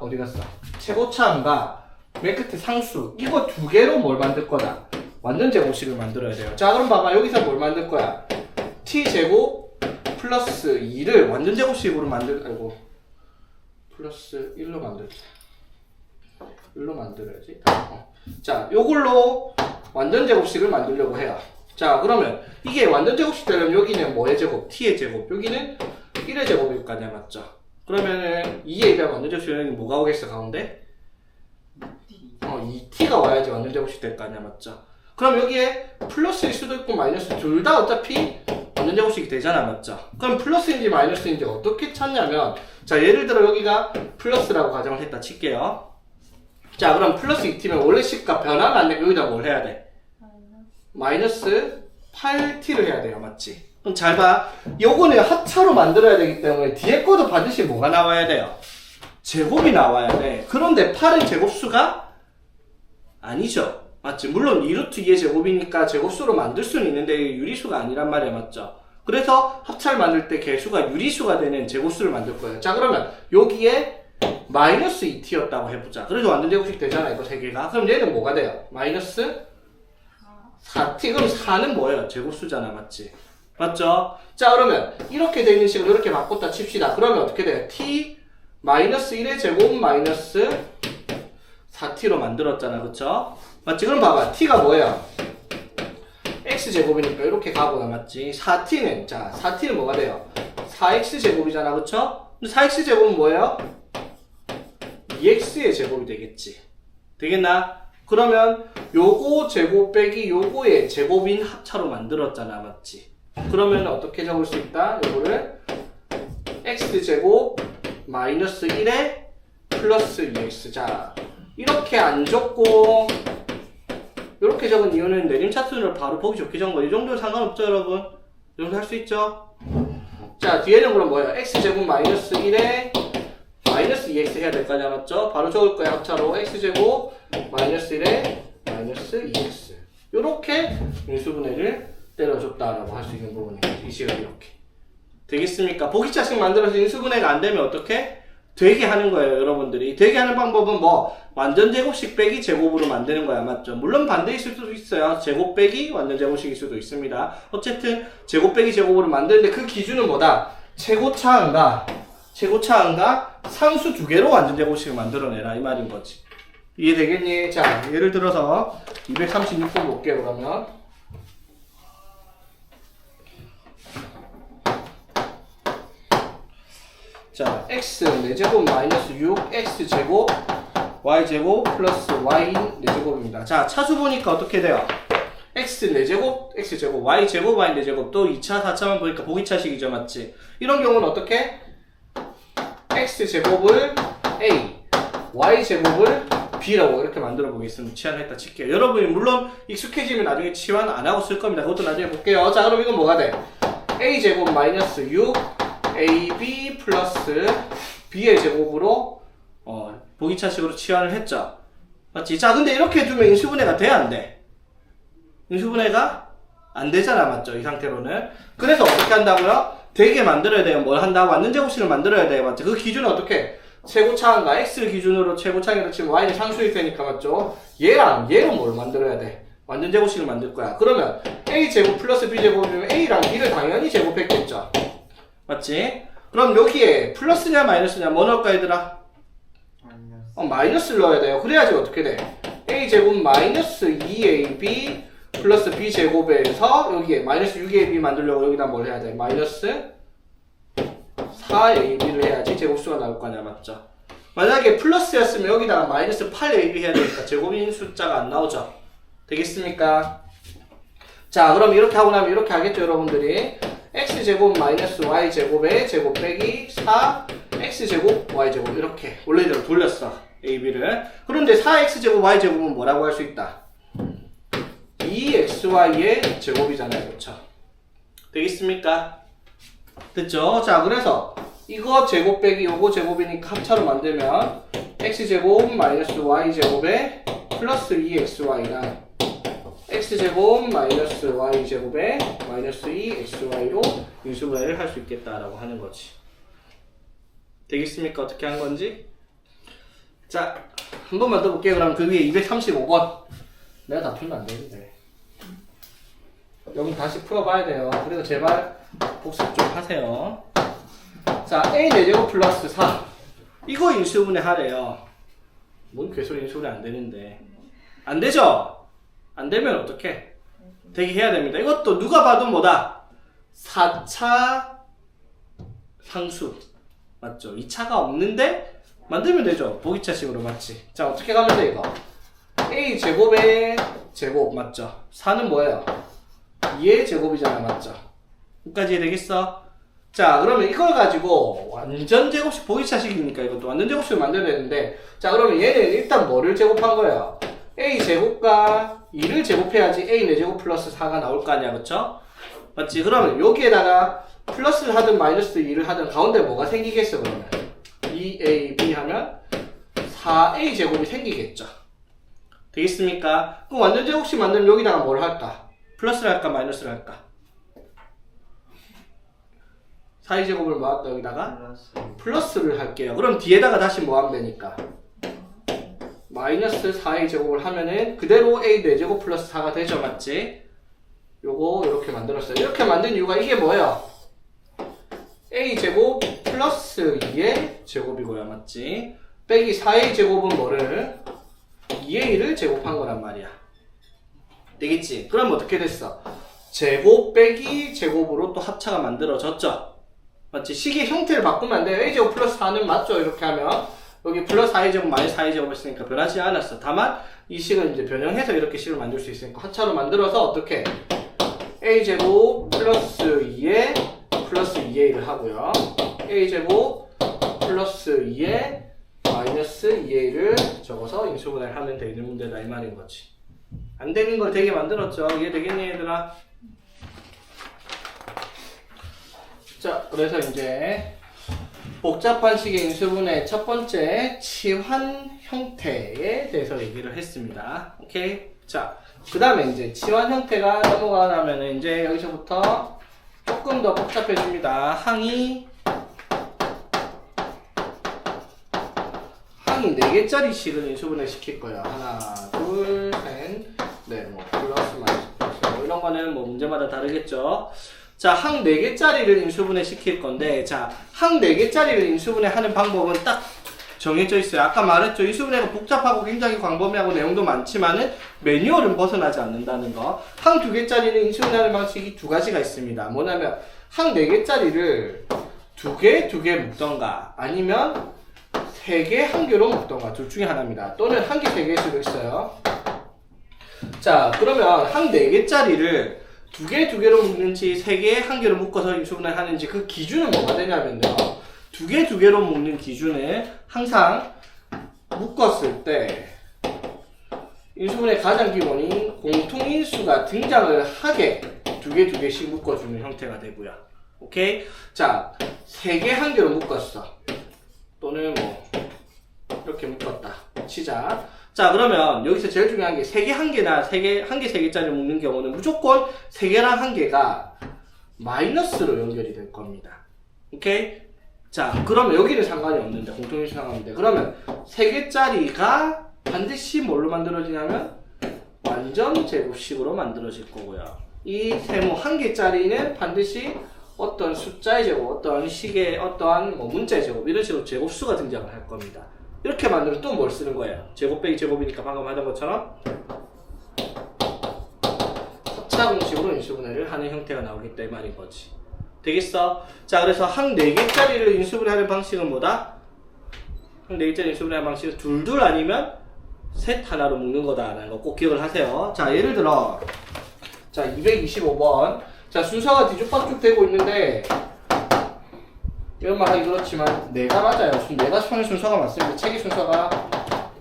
A: 어디 갔어? 최고차항과 맨 끝에 상수 이거 두 개로 뭘 만들 거다? 완전 제곱식을 만들어야 돼요. 자, 그럼 봐봐. 여기서 뭘 만들 거야? t제곱 플러스 2를 완전 제곱식으로 플러스 1로 만들어야지. 자, 요걸로 완전 제곱식을 만들려고 해요. 자, 그러면 이게 완전 제곱식 되려면 여기는 뭐의 제곱? t의 제곱. 여기는 1의 제곱일 거 아니야, 맞죠? 그러면은 2에 비하면 완전 제곱식은 뭐가 오겠어, 가운데? 2t가 와야지 완전 제곱식 될 거 아니야, 맞죠? 그럼 여기에 플러스일 수도 있고 마이너스 둘 다 어차피 완전 제곱식이 되잖아, 맞죠? 그럼 플러스인지 마이너스인지 어떻게 찾냐면, 자, 예를 들어 여기가 플러스라고 가정을 했다 칠게요. 자, 그럼 플러스 2t면 원래 식과 변화가 안 되면 여기다 뭘 해야 돼? 마이너스 8t를 해야 돼요, 맞지? 그럼 잘 봐. 요거는 합차로 만들어야 되기 때문에 뒤에 거도 반드시 뭐가 나와야 돼요? 제곱이 나와야 돼. 그런데 8은 제곱수가 아니죠. 맞지? 물론 2루트 2의 제곱이니까 제곱수로 만들 수는 있는데 유리수가 아니란 말이야, 맞죠? 그래서 합차를 만들 때 개수가 유리수가 되는 제곱수를 만들 거예요. 자, 그러면 여기에 마이너스 2t였다고 해보자. 그래서 완전 제곱식 되잖아, 이거 세 개가. 그럼 얘는 뭐가 돼요? 마이너스 4t. 그럼 4는 뭐예요? 제곱수잖아, 맞지? 맞죠? 자, 그러면 이렇게 돼 있는 식으로 이렇게 바꿨다 칩시다. 그러면 어떻게 돼요? t 마이너스 1의 제곱 마이너스 4t로 만들었잖아, 그쵸? 맞지? 그럼 봐봐. t가 뭐예요? x제곱이니까 이렇게 가보나, 맞지? 4t는, 자, 4t는 뭐가 돼요? 4x제곱이잖아, 그쵸? 4x제곱은 뭐예요? 2x의 제곱이 되겠지. 되겠나? 그러면 요거 제곱 빼기 요거의 제곱인 합차로 만들었잖아, 맞지? 그러면 어떻게 적을 수 있다? 요거를 x제곱 마이너스 1에 플러스 2x. 자, 이렇게 안 적고 이렇게 적은 이유는 내림차순으로 바로 보기 좋게 적은 거예요. 이 정도는 상관없죠, 여러분? 이 정도 할 수 있죠? 자, 뒤에는 그럼 뭐예요? x제곱 마이너스 1에 마이너스 2x 해야 될 거 아니야, 맞죠? 바로 적을 거야, 합차로. x제곱 마이너스 1에 마이너스 2x. 요렇게 인수분해를 때려줬다라고 할 수 있는 부분이에요. 이 식을 이렇게. 되겠습니까? 보기차식 만들어서 인수분해가 안 되면 어떻게? 되게 하는 거예요, 여러분들이. 되게 하는 방법은 뭐 완전 제곱식 빼기 제곱으로 만드는 거야, 맞죠? 물론 반대일 수도 있어요. 제곱 빼기 완전 제곱식일 수도 있습니다. 어쨌든 제곱 빼기 제곱으로 만드는데 그 기준은 뭐다? 최고차항과 상수 두 개로 완전 제곱식을 만들어내라, 이 말인 거지. 이해되겠니? 자, 예를 들어서 236번 볼게요, 그러면. 자, x 4제곱 마이너스 6 x제곱 y제곱 플러스 y 4제곱입니다. 자, 차수 보니까 어떻게 돼요? x 4제곱 x제곱 y제곱 y 4제곱 또 2차 4차만 보니까 보기차식이죠, 맞지? 이런 경우는 어떻게? x제곱을 a y제곱을 b라고 이렇게 만들어 보겠습니다. 치환을 했다 칠게요. 여러분이 물론 익숙해지면 나중에 치환 안 하고 쓸 겁니다. 그것도 나중에 볼게요. 자, 그럼 이건 뭐가 돼? a제곱 마이너스 6 ab 플러스 b의 제곱으로 보기차식으로 치환을 했죠. 맞지? 자, 근데 이렇게 두면 인수분해가 돼, 안 돼? 인수분해가 안 되잖아, 맞죠? 이 상태로는. 그래서 어떻게 한다고요? 되게 만들어야 돼요. 뭘 한다고? 완전 제곱식을 만들어야 돼요, 맞죠? 그 기준은 어떻게? 최고차항과 x를 기준으로 최고차항이라고 치면 y는 상수일 테니까, 맞죠? 얘랑 얘로 뭘 만들어야 돼? 완전 제곱식을 만들 거야. 그러면 a제곱 플러스 b제곱이면 a랑 b를 당연히 제곱했겠죠. 맞지? 그럼 여기에 플러스냐 마이너스냐 뭐 넣을까, 얘들아? 마이너스를 넣어야 돼요. 그래야지 어떻게 돼? a제곱 마이너스 2ab 플러스 b제곱에서 여기에 마이너스 6ab 만들려고 여기다 뭘 해야 돼? 마이너스 4ab를 해야지 제곱수가 나올 거 아니야, 맞죠? 만약에 플러스였으면 여기다가 마이너스 8ab 해야 되니까 제곱인 숫자가 안 나오죠? 되겠습니까? 자, 그럼 이렇게 하고 나면 이렇게 하겠죠, 여러분들이. x제곱 마이너스 y제곱의 제곱 빼기 4 x제곱 y제곱 이렇게 원래대로 돌렸어, ab를. 그런데 4x제곱 y제곱은 뭐라고 할 수 있다? 2xy의 제곱이잖아요, 그렇죠? 되겠습니까? 됐죠? 자, 그래서 이거 제곱 빼기 요거 제곱이니까 합차로 만들면 x제곱 마이너스 y제곱에 플러스 2xy랑 x제곱 마이너스 y제곱에 마이너스 2xy로 인수분해를 할 수 있겠다라고 하는 거지. 되겠습니까? 어떻게 한 건지? 자, 한 번만 더 볼게요. 그럼 그 위에 235번. 내가 다 풀면 안 되는데. 여기 다시 풀어봐야 돼요. 그래도 제발 복습 좀 하세요. 자, a 4제곱 플러스 4. 이거 인수분해 하래요. 뭔 개소리 인수분해 안 되는데. 안 되죠? 안 되면 어떡해? 되게 해야 됩니다. 이것도 누가 봐도 뭐다? 4차 상수. 맞죠? 2차가 없는데 만들면 되죠. 보기차식으로 맞지? 자, 어떻게 가면 돼 이거? a 제곱의 제곱 맞죠? 4는 뭐예요? 2의 제곱이잖아, 맞죠? 여기까지 되겠어? 자, 그러면 이걸 가지고 완전 제곱식 보기차식이니까 이것도 완전 제곱식을 만들어야 되는데, 자, 그러면 얘는 일단 뭐를 제곱한 거예요? a 제곱과 2를 제곱해야지 a 4제곱 플러스 4가 나올 거 아니야, 그쵸? 맞지? 그러면 여기에다가 플러스를 하든 마이너스 2를 하든 가운데 뭐가 생기겠어, 그러면? 2ab 하면 4a 제곱이 생기겠죠? 되겠습니까? 그럼 완전 제곱식 만들면 여기다가 뭘 할까? 플러스를 할까, 마이너스를 할까? 4a 제곱을 모았다 여기다가 플러스를 할게요. 그럼 뒤에다가 다시 뭐 하면 되니까? 마이너스 4a 제곱을 하면은 그대로 a 4제곱 플러스 4가 되죠, 맞지? 요거 이렇게 만들었어요. 이렇게 만든 이유가 이게 뭐예요? a 제곱 플러스 2의 제곱이고요, 맞지? 빼기 4a 제곱은 뭐를? 2a를 제곱한 거란 말이야. 되겠지? 그럼 어떻게 됐어? 제곱 빼기 제곱으로 또 합차가 만들어졌죠? 맞지? 식의 형태를 바꾸면 안 돼요. a제곱 플러스 4는 맞죠? 이렇게 하면 여기 플러스 4a제곱 마이너스 4a제곱 했으니까 변하지 않았어. 다만 이 식을 이제 변형해서 이렇게 식을 만들 수 있으니까 합차로 만들어서 어떻게? a제곱 플러스 2에 플러스 2a를 하고요. a제곱 플러스 2에 마이너스 2a를 적어서 인수분해를 하면 되는 문제다, 이 말인 거지. 안 되는 걸 되게 만들었죠. 이해 되겠니, 얘들아? 자, 그래서 이제 복잡한 식의 인수분해 첫 번째 치환 형태에 대해서 얘기를 했습니다. 오케이? 자, 그 다음에 이제 치환 형태가 넘어가려면 이제 여기서부터 조금 더 복잡해집니다. 항이 4개짜리 식을 인수분해 시킬 거예요. 하나, 둘, 셋, 넷, 뭐 플러스 마이너스 뭐 이런 거는 뭐 문제마다 다르겠죠. 자, 항 4개짜리를 인수분해 시킬 건데, 자, 항 4개짜리를 인수분해 하는 방법은 딱 정해져 있어요. 아까 말했죠. 인수분해가 복잡하고 굉장히 광범위하고 내용도 많지만은 매뉴얼은 벗어나지 않는다는 거. 항 2개짜리는 인수분해하는 방식이 2가지가 있습니다. 뭐냐면 항 4개짜리를 2개 묶던가 아니면 3개 1개로 묶던가 둘 중에 하나입니다. 또는 1개 3개일 수도 있어요. 자, 그러면 항 4개짜리를 2개로 묶는지 3개 1개로 묶어서 인수분해 하는지 그 기준은 뭐가 되냐면요. 2개로 묶는 기준은 항상 묶었을 때 인수분해 가장 기본인 공통인수가 등장을 하게 2개씩 묶어주는 형태가 되고요. 오케이? 자, 3개 1개로 묶었어. 또는 뭐 이렇게 묶었다 치자. 자, 그러면 여기서 제일 중요한 게 3개 1개나 1개 3개짜리 묶는 경우는 무조건 3개랑 1개가 마이너스로 연결이 될 겁니다. 오케이? 자, 그러면 여기는 상관이 없는데 공통인수 상관인데 그러면 3개짜리가 반드시 뭘로 만들어지냐면 완전 제곱식으로 만들어질 거고요. 이 세모 1개짜리는 반드시 어떤 숫자의 제곱, 어떤 식의 어떠한 뭐 문자의 제곱 이런 식으로 제곱수가 등장을 할 겁니다. 이렇게 만들면 또 뭘 쓰는 거예요? 제곱 빼기 제곱이니까 방금 하던 것처럼 합차 공식으로 인수분해를 하는 형태가 나오겠다 이 말인 거지. 되겠어? 자, 그래서 항 4개짜리를 인수분해하는 방식은 뭐다? 항 4개짜리 인수분해하는 방식은 둘 아니면 셋 하나로 묶는 거다라는 거 꼭 기억을 하세요. 자, 예를 들어 자, 225번. 자, 순서가 뒤죽박죽 되고 있는데, 이런 말 하기 그렇지만, 내가 맞아요. 내가 하는 순서가 맞습니다. 책의 순서가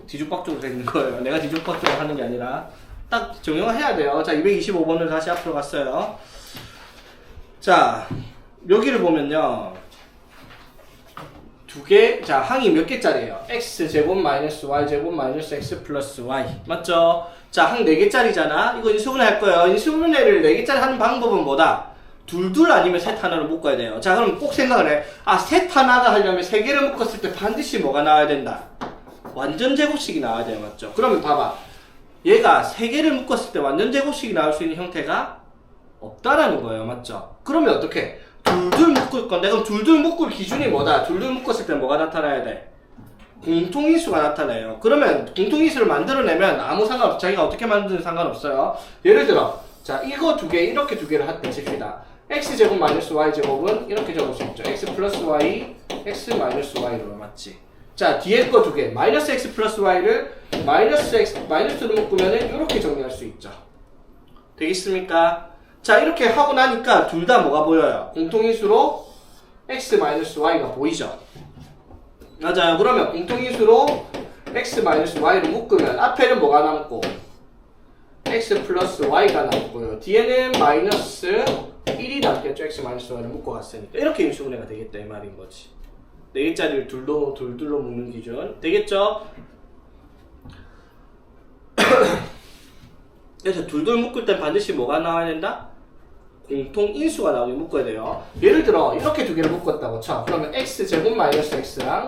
A: 뒤죽박죽으로 되는 거예요. 내가 뒤죽박죽을 하는 게 아니라, 딱 정형해야 돼요. 자, 225번을 다시 앞으로 갔어요. 자, 여기를 보면요. 두 개, 자, 항이 몇 개짜리예요? x제곱 마이너스 y제곱 마이너스 x 플러스 y. 맞죠? 자, 항 4개짜리잖아? 이거 인수분해 할 거예요. 인수분해를 4개짜리 하는 방법은 뭐다? 둘둘 아니면 셋 하나로 묶어야 돼요. 자, 그럼 꼭 생각을 해. 아, 셋 하나가 하려면 3개를 묶었을 때 반드시 뭐가 나와야 된다? 완전 제곱식이 나와야 돼요. 맞죠? 그러면 봐봐. 얘가 3개를 묶었을 때 완전 제곱식이 나올 수 있는 형태가 없다라는 거예요. 맞죠? 그러면 어떻게? 둘둘 묶을 건데, 그럼 둘둘 묶을 기준이 뭐다? 둘둘 묶었을 때 뭐가 나타나야 돼? 공통인수가 나타나요. 그러면 공통인수를 만들어내면 아무 상관없어. 자기가 어떻게 만드는 상관없어요. 예를 들어, 자, 이거 두 개, 이렇게 두 개를 한대 칩시다. x제곱 마이너스 y제곱은 이렇게 적을 수 있죠. x 플러스 y, x 마이너스 y로 맞지? 자, 뒤에 거 두 개, 마이너스 x 플러스 y를 마이너스로 묶으면은 이렇게 정리할 수 있죠. 되겠습니까? 자, 이렇게 하고 나니까 둘 다 뭐가 보여요? 공통인수로 x 마이너스 y가 보이죠? 맞아요. 그러면 공통인수로 x 마이너스 y를 묶으면 앞에는 뭐가 남고 x 플러스 y가 남고요. 뒤에는 마이너스 1이 남겠죠. x 마이너스 y를 묶고 갔으니까 이렇게 인수분해가 되겠다 이 말인 거지. 4개짜리를 둘둘로 묶는 기준 되겠죠? 그래서 둘둘 묶을 땐 반드시 뭐가 나와야 된다? 공통인수가 나오게 묶어야 돼요. 예를 들어 이렇게 두 개를 묶었다고 쳐. 그러면 x제곱 마이너스 x랑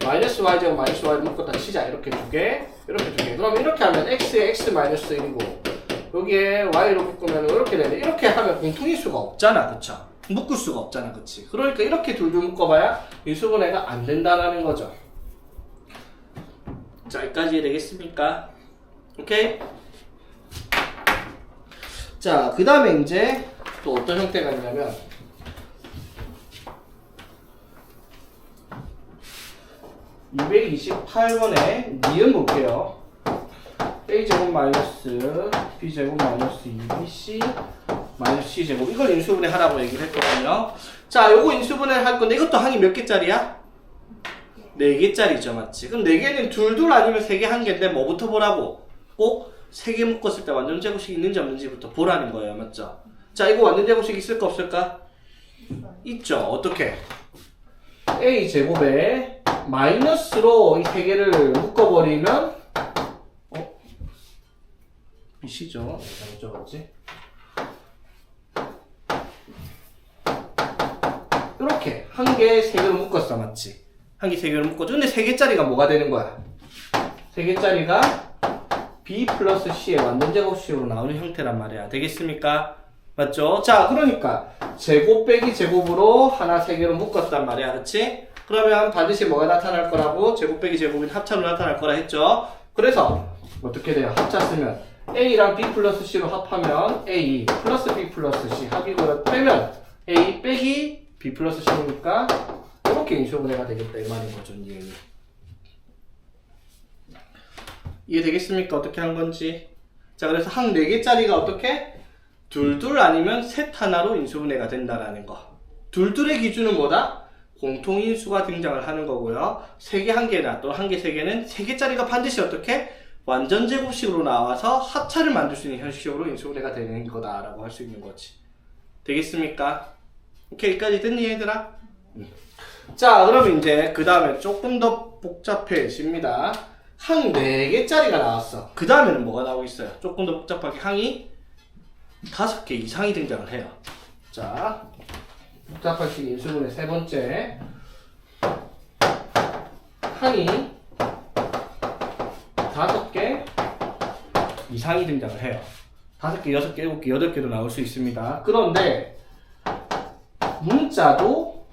A: 마이너스 y제곱 마이너스 y를 묶었다 치자. 이렇게 두 개, 이렇게 두 개. 그러면 이렇게 하면 x에 x 마이너스 1이고 여기에 y로 묶으면 이렇게 되네. 이렇게 하면 공통인수가 없잖아. 그쵸? 묶을 수가 없잖아. 그치? 그러니까 이렇게 둘둘 묶어봐야 인수분해가 안 된다는 거죠. 자, 여기까지 되겠습니까? 오케이? 자, 그 다음에 이제 또 어떤 형태가 있냐면 228번에 니은 볼게요. a제곱 마이너스 b제곱 마이너스 2bc 마이너스 c제곱 이걸 인수분해 하라고 얘기를 했거든요. 자, 요거 인수분해 할 건데 이것도 항이 몇 개짜리야? 4개짜리죠. 맞지? 그럼 4개는 둘둘 아니면 3개 한 개인데 뭐부터 보라고? 꼭 3개 묶었을 때 완전 제곱식 있는지 없는지부터 보라는 거예요. 맞죠? 자, 이거 완전 제곱식 있을까 없을까? 있죠. 어떻게? a제곱에 마이너스로 이 3개를 묶어버리면 bc죠. 잘못 적었지? 이렇게 한 개에 3개로 묶었어. 맞지? 한 개 3개로 묶었죠. 근데 3개짜리가 뭐가 되는 거야? 3개짜리가 b 플러스 c의 완전 제곱식으로 나오는 형태란 말이야. 되겠습니까? 맞죠? 자, 그러니까 제곱 빼기 제곱으로 하나 3개로 묶었단 말이야. 그치? 그러면 반드시 뭐가 나타날 거라고? 제곱 빼기 제곱인 합차로 나타날 거라 했죠? 그래서 어떻게 돼요? 합차 쓰면 a랑 b 플러스 c로 합하면 a 플러스 b 플러스 c 합이고요. 빼면 a 빼기 b 플러스 c니까 이렇게 인수분해가 되겠다 이 말인 거죠. 니은이. 이해되겠습니까? 어떻게 한 건지. 자, 그래서 항 4개짜리가 어떻게? 둘둘 아니면 셋 하나로 인수분해가 된다라는 거. 둘둘의 기준은 뭐다? 공통인수가 등장을 하는 거고요. 3개 한 개나 또 한 개 3개는 3개짜리가 반드시 어떻게? 완전 제곱식으로 나와서 합차를 만들 수 있는 형식으로 인수분해가 되는 거다라고 할 수 있는 거지. 되겠습니까? 오케이, 여기까지 됐니 얘들아? 자, 그러면 이제 그 다음에 조금 더 복잡해집니다. 항 4개짜리가 나왔어. 그 다음에는 뭐가 나오고 있어요? 조금 더 복잡하게 항이 5개 이상이 등장을 해요. 자, 복잡하게 인수분해 세 번째. 항이 5개 이상이 등장을 해요. 5개, 6개, 7개, 8개도 나올 수 있습니다. 그런데 문자도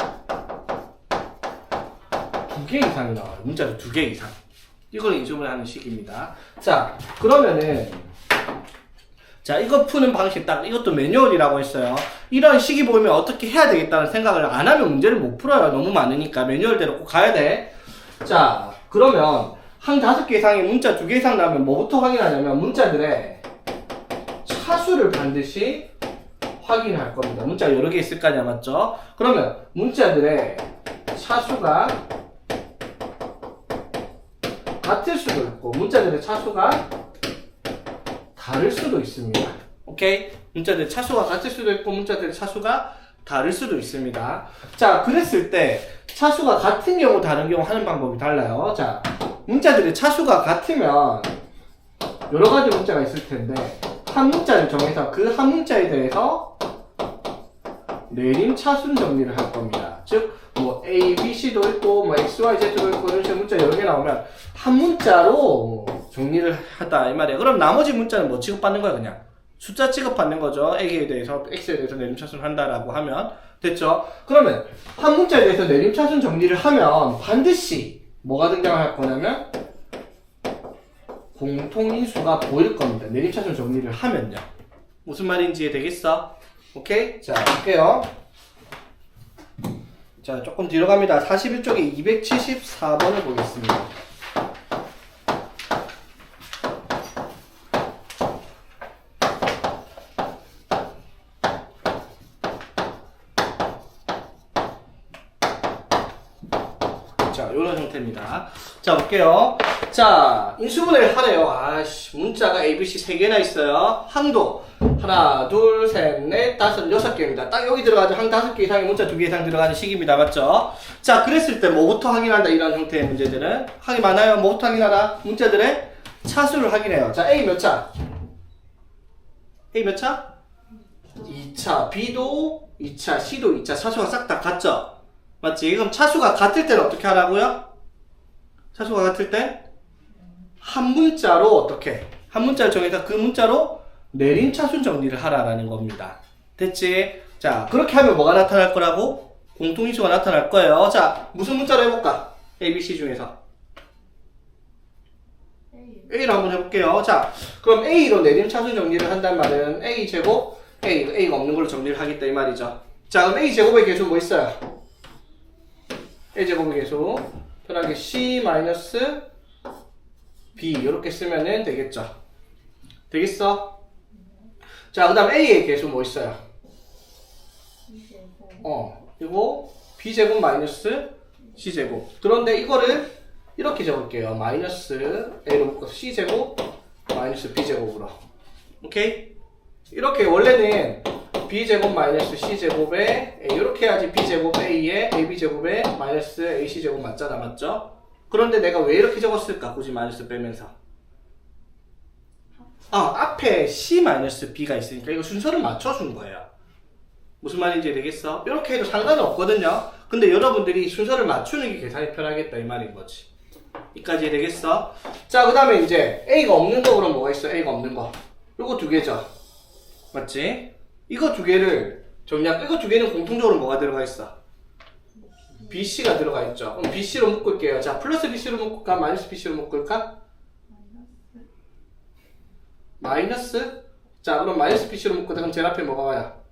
A: 2개 이상이 나와요. 문자도 2개 이상. 이걸 인수분해 하는 식입니다. 자, 그러면은 자, 이거 푸는 방식 딱 이것도 매뉴얼이라고 했어요. 이런 식이 보이면 어떻게 해야 되겠다는 생각을 안 하면 문제를 못 풀어요. 너무 많으니까 매뉴얼대로 꼭 가야 돼. 자, 그러면 항 5개 이상의 문자 2개 이상 나오면 뭐부터 확인하냐면 문자들의 차수를 반드시 확인할 겁니다. 문자가 여러 개 있을 거 아니야, 맞죠? 그러면 문자들의 차수가 같을 수도 있고 문자들의 차수가 다를 수도 있습니다. 오케이? 문자들의 차수가 같을 수도 있고 문자들의 차수가 다를 수도 있습니다. 자, 그랬을 때 차수가 같은 경우 다른 경우 하는 방법이 달라요. 자, 문자들의 차수가 같으면 여러 가지 문자가 있을 텐데 한 문자를 정해서 그 한 문자에 대해서 내림 차순 정리를 할 겁니다. 즉, 뭐 A, B, C도 있고 뭐 X, Y, Z도 있고 이런 식으로 문자 여러 개 나오면 한 문자로 정리를 하다 이 말이에요. 그럼 나머지 문자는 뭐 취급받는 거야? 그냥 숫자 취급받는 거죠. A에 대해서 X에 대해서 내림 차순을 한다라고 하면 됐죠? 그러면 한 문자에 대해서 내림 차순 정리를 하면 반드시 뭐가 등장할 거냐면 공통인수가 보일 겁니다. 내림 차순 정리를 하면요. 무슨 말인지 되겠어? 오케이? 자, 볼게요. 자, 조금 뒤로 갑니다. 41쪽에 274번을 보겠습니다. 자, 요런 형태입니다. 자, 볼게요. 자, 인수분해를 하래요. 아씨, 문자가 ABC 3개나 있어요. 항도 하나, 둘, 셋, 넷, 다섯, 6개입니다. 딱 여기 들어가죠. 항 5개 이상의 문자 2개 이상 들어가는 식입니다. 맞죠? 자, 그랬을 때 뭐부터 확인한다? 이런 형태의 문제들은 항이 많아요. 뭐부터 확인하라? 문자들의 차수를 확인해요. 자, A 몇 차? A 몇 차? 2차. B도 2차, C도 2차. 차수가 싹 다 같죠? 맞지? 그럼 차수가 같을 때는 어떻게 하라고요? 차수가 같을 때 한 문자로 어떻게? 한 문자를 정해서 그 문자로 내림 차순 정리를 하라라는 겁니다. 됐지? 자, 그렇게 하면 뭐가 나타날 거라고? 공통인수가 나타날 거예요. 자, 무슨 문자로 해볼까? A, B, C 중에서 A로 한번 해볼게요. 자, 그럼 A로 내림 차순 정리를 한단 말은 A 제곱 A가 없는 걸로 정리를 하겠다 이 말이죠. 자, 그럼 A 제곱의 개수 뭐 있어요? A 제곱의 개수 편하게 C 마이너스 B 이렇게 쓰면은 되겠죠. 되겠어? 자, 그 다음 A의 개수 뭐 있어요? 이거 B제곱 마이너스 C제곱. 그런데 이거를 이렇게 적을게요. 마이너스 A로 묶어서 C제곱 마이너스 B제곱으로. 오케이? 이렇게 원래는 B제곱 마이너스 C제곱에 이렇게 해야지 B제곱 A에 AB제곱에 마이너스 AC제곱 맞잖아. 맞죠? 그런데 내가 왜 이렇게 적었을까? 굳이 마이너스 빼면서. 앞에 C-B가 있으니까 이거 순서를 맞춰준 거예요. 무슨 말인지 되겠어? 이렇게 해도 상관은 없거든요. 근데 여러분들이 순서를 맞추는 게 계산이 편하겠다 이 말인 거지. 여기까지 되겠어? 자, 그 다음에 이제 A가 없는 거 그럼 뭐가 있어? A가 없는 거. 요거 두 개죠. 맞지? 이거 두 개를 정리하고 이거 두 개는 공통적으로 뭐가 들어가 있어? BC가 들어가 있죠. 그럼 BC로 묶을게요. 자, 플러스 BC로 묶을까? 마이너스 BC로 묶을까? 마이너스? 자, 그럼 마이너스 BC로 묶거든. 그럼 제일 앞에 뭐가 와요?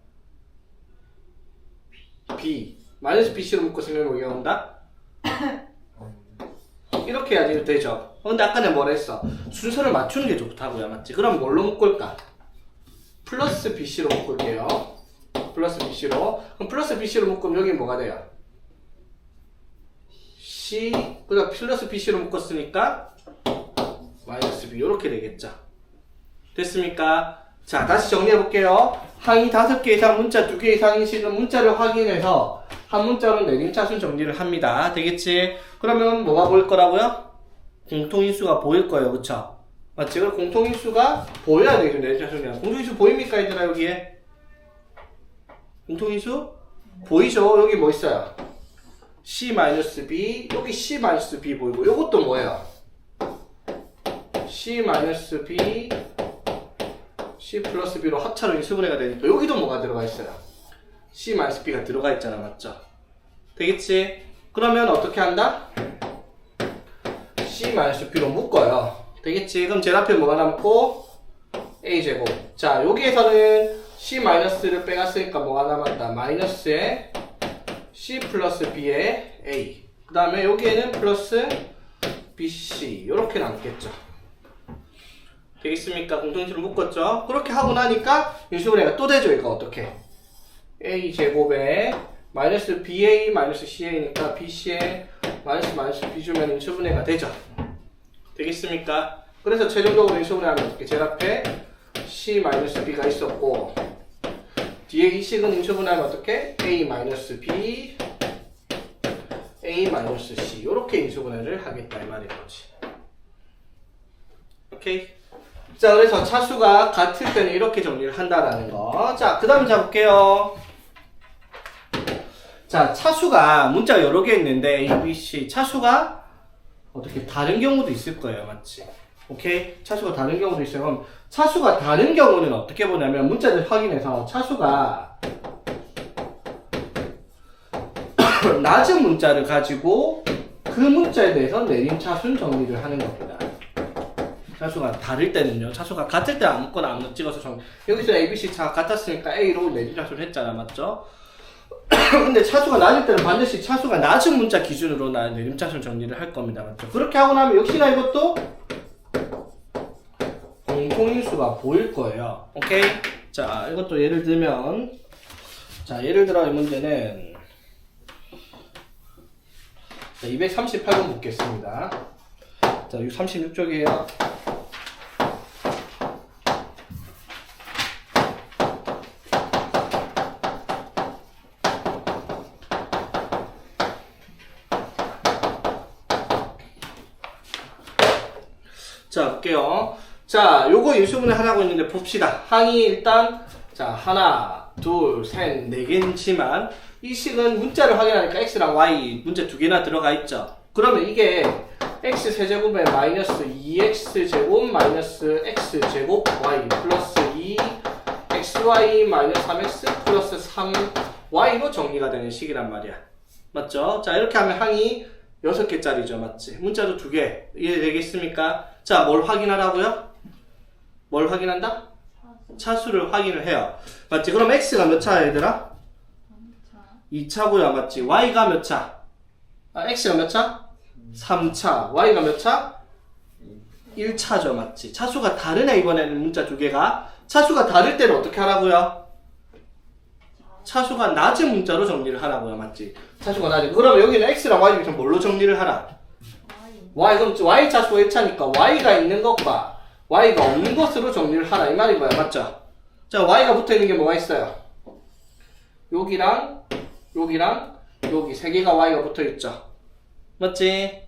A: B. 마이너스 BC로 묶었으면 뭐가 온다? 이렇게 해야지 되죠. 근데 아까 내가 뭐라 했어? 순서를 맞추는 게 좋다고요. 맞지? 그럼 뭘로 묶을까? 플러스 BC로 묶을게요. 플러스 BC로. 그럼 플러스 BC로 묶으면 여기 뭐가 돼요? C, 그다음 플러스 BC로 묶었으니까 마이너스 B 이렇게 되겠죠. 됐습니까? 자, 다시 정리해 볼게요. 항이 5개 이상, 문자 2개 이상인 시는 문자를 확인해서 한 문자로 내림 차순 정리를 합니다. 되겠지? 그러면 뭐가 보일 거라고요? 공통인수가 보일 거예요. 그쵸? 맞지? 그럼 공통인수가 보여야 되겠죠. 내림 차순이야. 공통인수 보입니까 얘들아 여기에? 공통인수? 보이죠? 여기 뭐 있어요? C-B, 여기 C-B 보이고 요것도 뭐예요? C-B, C 플러스 B로 합차로 인수분해가 되니까 여기도 뭐가 들어가 있어요? C-B가 들어가 있잖아. 맞죠? 되겠지? 그러면 어떻게 한다? C-B로 묶어요. 되겠지? 그럼 제일 앞에 뭐가 남고? A제곱. 자, 여기에서는 C-를 빼갔으니까 뭐가 남았다? 마이너스에 C 플러스 B에 A. 그 다음에 여기에는 플러스 BC. 이렇게 남겠죠. 되겠습니까? 공통인수를 묶었죠? 그렇게 하고 나니까 인수분해가 또 되죠. 이거 어떻게? a 제곱에 마이너스 ba 마이너스 ca니까 bc에 마이너스 b 주면 인수분해가 되죠. 되겠습니까? 그래서 최종적으로 인수분해하면 어떻게? 제일 앞에 c 마이너스 b가 있었고 뒤에 이 식은 인수분해하면 어떻게? a 마이너스 b a 마이너스 c 이렇게 인수분해를 하겠다 이 말인 거지. 오케이? 자, 그래서 차수가 같을 때는 이렇게 정리를 한다라는 거. 자, 그 다음 잡을게요. 자, 차수가 문자가 여러 개 있는데 A, B, C 차수가 어떻게 다른 경우도 있을 거예요. 맞지? 오케이? 차수가 다른 경우도 있어요. 그럼 차수가 다른 경우는 어떻게 보냐면 문자를 확인해서 차수가 낮은 문자를 가지고 그 문자에 대해서 내림차순 정리를 하는 겁니다. 차수가 다를 때는요. 차수가 같을 때 아무거나 아무나 찍어서 여기서 A, B, C 차가 같았으니까 A로 내림차순을 했잖아. 맞죠? 근데 차수가 낮을 때는 반드시 차수가 낮은 문자 기준으로 내림차순 정리를 할 겁니다. 맞죠? 그렇게 하고 나면 역시나 이것도 공통인수가 보일 거예요. 오케이? 자, 이것도 예를 들면 자, 예를 들어 이 문제는 238번 묻겠습니다. 자, 36쪽이에요. 자, 볼게요. 자, 요거 인수분해 하라고 했는데 봅시다. 항이 일단 자, 하나, 둘, 셋, 네 개지만 이 식은 문자를 확인하니까 x랑 y 문자 두 개나 들어가 있죠. 그러면 이게 x 세제곱에 마이너스 2x제곱 마이너스 x제곱 y 플러스 2xy 마이너스 3x 플러스 3y로 정리가 되는 식이란 말이야. 맞죠? 자, 이렇게 하면 항이 6개짜리죠. 맞지? 문자도 2개. 이해되겠습니까? 자, 뭘 확인하라고요? 뭘 확인한다? 차수를 확인을 해요. 맞지? 그럼 x가 몇 차야, 얘들아? 2차고요. 맞지? y가 몇 차? x가 몇 차? 3차. y가 몇 차? 1차죠. 맞지? 차수가 다르네, 이번에는 문자 2개가. 차수가 다를 때는 어떻게 하라고요? 차수가 낮은 문자로 정리를 하라고요. 맞지? 차수가 낮은. 그러면 여기는 x랑 y 중에서 뭘로 정리를 하라? y. 그럼 y 차수가 1차니까 y가 있는 것과 y가 없는 것으로 정리를 하라 이 말인 거야. 맞죠? 자, y가 붙어 있는 게 뭐가 있어요? 여기랑 여기랑 여기 세 개가 y가 붙어 있죠. 맞지?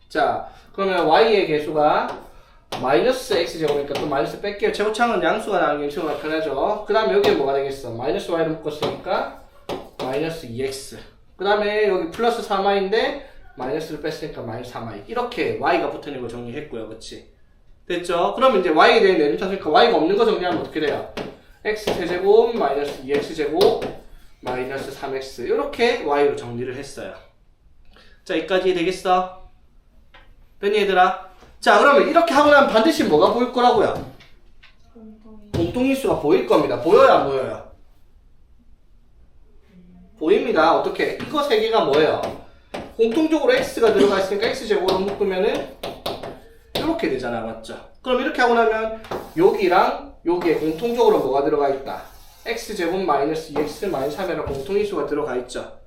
A: 자, 그러면 y의 개수가 마이너스 x제곱이니까 또 마이너스 뺄게요. 제곱창은 양수가 나오는 게 인수가 편하죠. 그 다음에 여기에 뭐가 되겠어? 마이너스 y를 묶었으니까 마이너스 2x. 그 다음에 여기 플러스 3y인데 마이너스를 뺐으니까 마이너스 3y. 이렇게 y가 붙어있는 거 정리했고요. 그치? 됐죠? 그러면 이제 y에 대한 내림차수니까 y가 없는 거 정리하면 어떻게 돼요? x 세제곱 마이너스 2x제곱 마이너스 3x 이렇게 y로 정리를 했어요. 자, 여기까지 되겠어? 됐니 얘들아? 자, 그러면 이렇게 하고 나면 반드시 뭐가 보일 거라고요? 공통인수가 보일 겁니다. 보여요, 안 보여요? 보입니다. 어떻게? 이거 세 개가 뭐예요? 공통적으로 x가 들어가 있으니까 x제곱으로 묶으면은 이렇게 되잖아. 맞죠? 그럼 이렇게 하고 나면 여기랑 여기에 공통적으로 뭐가 들어가 있다? x제곱 마이너스 2x 마이너스 3이라는 공통인수가 들어가 있죠.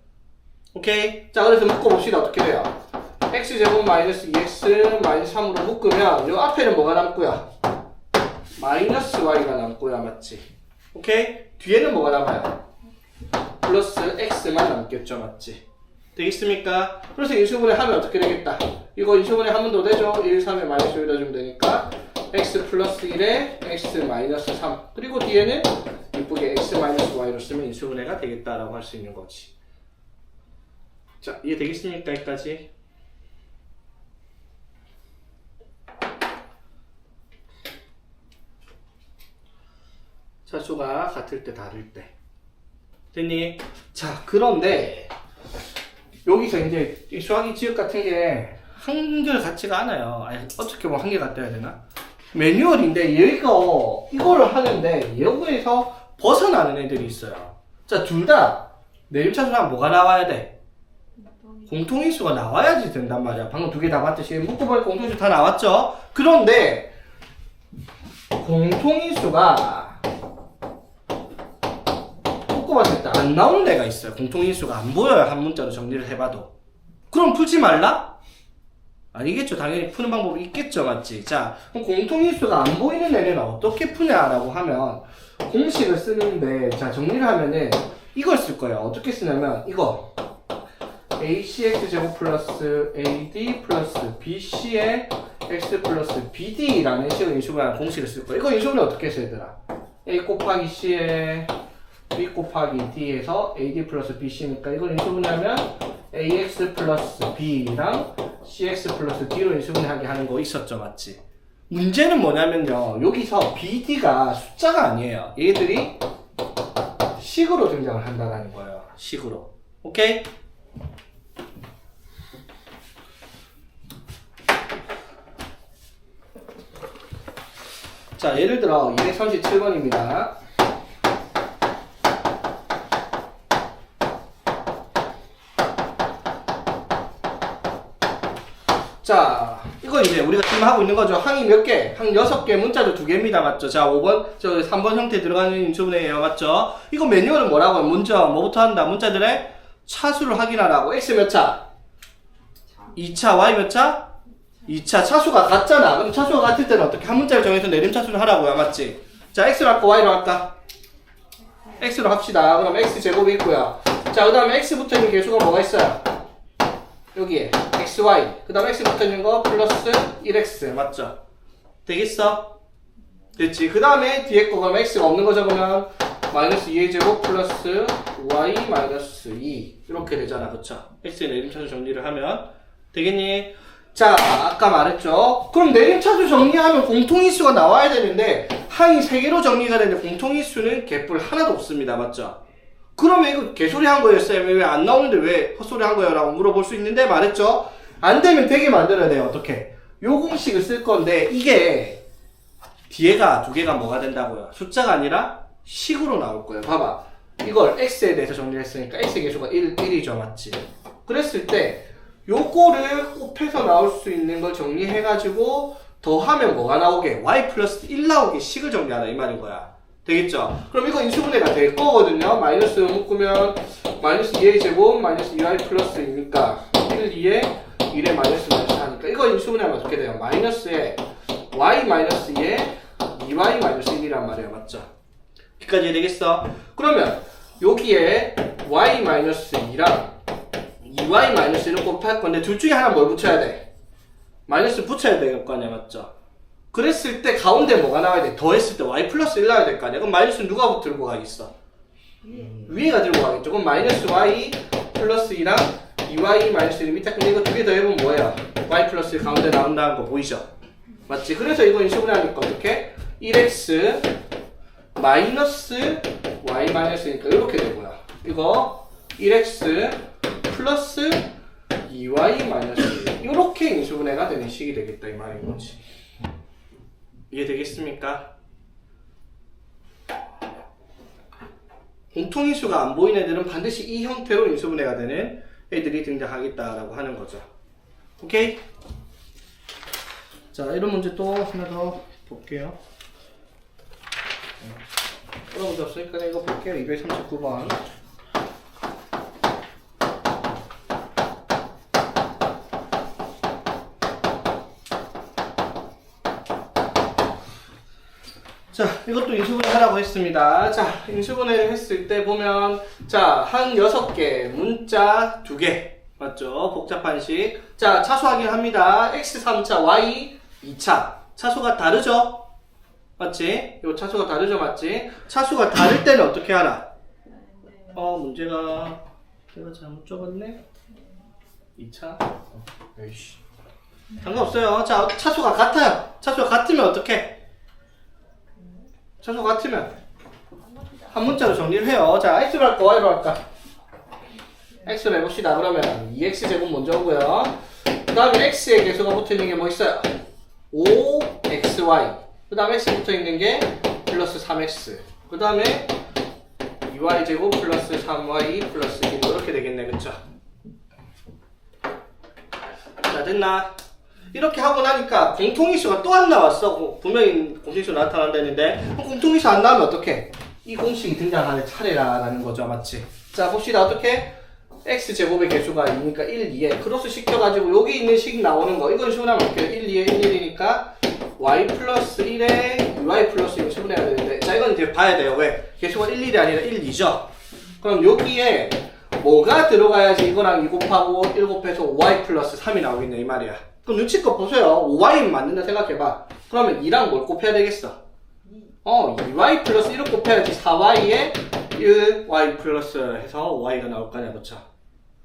A: 오케이? 자, 그래서 묶어봅시다. 어떻게 돼요? x제곱 마이너스 2x 마이너스 3으로 묶으면 요 앞에는 뭐가 남고요? 마이너스 y가 남고요. 맞지? 오케이? 뒤에는 뭐가 남아요? 플러스 x만 남겠죠. 맞지? 되겠습니까? 그래서 인수분해 하면 어떻게 되겠다? 이거 인수분해 하면 더 되죠? 1, 3에 마이너스 여기다 주면 되니까 x 플러스 1에 x 마이너스 3 그리고 뒤에는 이쁘게 x 마이너스 y로 쓰면 인수분해가 되겠다라고 할 수 있는 거지. 자, 이해되겠습니까? 여기까지? 차수가 같을 때 다를 때 됐니? 자, 그런데 여기서 이제 이 수학이 지읒 같은 게 한결 같지가 않아요. 아니, 어떻게 보면 한결 같아야 되나? 매뉴얼인데 이거를 하는데 여기에서 벗어나는 애들이 있어요. 자, 둘 다 내림차수랑 뭐가 나와야 돼? 공통인수가 나와야지 된단 말이야. 방금 2개 다 봤듯이 묶어보니까 공통인수 다 나왔죠? 그런데 공통인수가 묶어봤을 때 안 나오는 애가 있어요. 공통인수가 안 보여요. 한 문자로 정리를 해봐도. 그럼 풀지 말라? 아니겠죠. 당연히 푸는 방법이 있겠죠. 맞지? 자, 그럼 공통인수가 안 보이는 애는 어떻게 푸냐라고 하면 공식을 쓰는데, 자, 정리를 하면은 이걸 쓸 거예요. 어떻게 쓰냐면 이거 acx제곱 플러스 ad 플러스 bc의 x 플러스 bd라는 식으로 인수분해하는 공식을 쓸 거예요. 이거 인수분해 어떻게 해서 얘들아? a 곱하기 c에 b 곱하기 d에서 ad 플러스 bc니까 이걸 인수분해하면 ax 플러스 b랑 cx 플러스 d로 인수분해하게 하는 거 있었죠. 맞지? 문제는 뭐냐면요. 여기서 bd가 숫자가 아니에요. 얘들이 식으로 등장을 한다는 거예요. 식으로. 오케이? 자, 예를 들어 237번입니다. 자, 이거 이제 우리가 지금 하고 있는 거죠. 항이 몇 개? 항 6개, 문자도 2개입니다. 맞죠? 자, 5번, 3번 형태에 들어가는 인수분해예요. 맞죠? 이거 매뉴얼은 뭐라고 해요? 먼저 뭐부터 한다? 문자들의 차수를 확인하라고. x 몇 차? 2차, y 몇 차? 2차. 차수가 같잖아. 그럼 차수가 같을 때는 어떻게? 한 문자를 정해서 내림차수를 하라고요. 맞지? 자, x로 할까? y로 할까? x로 합시다. 그럼 x제곱이 있고요. 자, 그 다음에 x 붙어 있는 개수가 뭐가 있어요? 여기에 xy, 그 다음에 x 붙어 있는 거 플러스 1x. 맞죠? 되겠어? 됐지? 그 다음에 뒤에 거 그럼 x가 없는 거 적으면 마이너스 2a제곱 플러스 y 마이너스 2 이렇게 되잖아. 그쵸? x의 내림차수 정리를 하면 되겠니? 자, 아까 말했죠? 그럼 내림차수 정리하면 공통인수가 나와야 되는데 항이 3개로 정리가 되는데 공통인수는 개뿔 하나도 없습니다. 맞죠? 그러면 이거 개소리 한 거예요, 쌤. 왜 안 나오는데 왜 헛소리 한 거예요? 라고 물어볼 수 있는데 말했죠? 안 되면 되게 만들어야 돼요. 어떻게? 요 공식을 쓸 건데 이게 뒤에가 2개가 뭐가 된다고요? 숫자가 아니라 식으로 나올 거예요. 봐봐. 이걸 x에 대해서 정리를 했으니까 x의 개수가 1이죠. 맞지? 그랬을 때 요거를 곱해서 나올 수 있는 걸 정리해가지고 더하면 뭐가 나오게? y 플러스 1 나오게 식을 정리하라 이 말인 거야. 되겠죠? 그럼 이거 인수분해가 될 거거든요. 마이너스 묶으면 마이너스 2a 제곱 마이너스 2y 플러스 2니까 1, 2에 1에 마이너스 마이너스 하니까 이거 인수분해하면 어떻게 돼요? 마이너스에 y 마이너스 2에 2y 마이너스 1이란 말이에요. 맞죠? 여기까지 이해되겠어? 그러면 여기에 y 마이너스 2랑 2y 마이너스 1을 곱할 건데 둘 중에 하나 뭘 붙여야 돼? 마이너스 붙여야 될 거 아니야. 맞죠? 그랬을 때 가운데 뭐가 나와야 돼? 더했을 때 y 플러스 1 나와야 될 거 아니야. 그럼 마이너스 누가 들고 가겠어? 위에가 들고 가겠죠. 그럼 마이너스 y 플러스 2랑 2y 마이너스 1 밑에 근데 이거 두 개 더해보면 뭐예요? y 플러스 1 가운데 나온다는 거 보이죠? 맞지? 그래서 이거 인식을 하니까 어떻게? 1x 마이너스 y 마이너스니까 이렇게 되고요. 이거 1x 플러스 2y 마이너스 1 이렇게 인수분해가 되는 식이 되겠다 이 말인 거지. 이해되겠습니까? 공통인수가 안 보이는 애들은 반드시 이 형태로 인수분해가 되는 애들이 등장하겠다라고 하는 거죠. 오케이? 자, 이런 문제 또 하나 더 볼게요. 이런 문제 없으니까 이거 볼게요. 239번. 자, 이것도 인수분해 하라고 했습니다. 자, 인수분해를 했을 때 보면, 자, 한 6개, 문자 2개. 맞죠? 복잡한 식. 자, 차수 확인합니다. x 3차, y 2차. 차수가 다르죠? 맞지? 요 차수가 다르죠? 맞지? 차수가 다를 때는 어떻게 하라? 문제가, 내가 잘못 적었네? 2차? 에이씨. 상관없어요. 자, 차수가 같아요. 차수가 같으면 어떻게? 차수가 같으면 한 문자로 정리를 해요. 자, x로 할까 y로 할까? x로 해봅시다. 그러면 2x제곱 먼저 오고요. 그 다음에 x의 개수가 붙어있는 게 뭐 있어요? 5xy. 그 다음에 x 붙어있는 게 플러스 3x. 그 다음에 2y제곱 플러스 3y 플러스 1 이렇게 되겠네. 그쵸? 자, 됐나? 이렇게 하고 나니까 공통인수가 또 안 나왔어. 분명히 공통인수 나타난다 했는데 공통인수 안 나오면 어떡해? 이 공식이 등장하는 차례라는 거죠. 맞지? 자 봅시다. 어떻게? x제곱의 개수가 2니까 1, 2에 크로스 시켜가지고 여기 있는 식 나오는 거 이건 시분하면 어떻게? 1, 2에 1, 1이니까 y 플러스 1에 y 플러스 1을 시분해야 되는데 자 이건 이제 봐야 돼요. 왜? 개수가 1, 1이 아니라 1, 2죠? 그럼 여기에 뭐가 들어가야지 이거랑 2 곱하고 1 곱해서 5y 플러스 3이 나오겠네 이 말이야. 그럼 눈치껏 보세요. 5y는 맞는다 생각해봐. 그러면 2랑 뭘 곱해야 되겠어? 2y 플러스 1을 곱해야지 4y에 1y 플러스 해서 5y가 나올 거 아니야, 그쵸?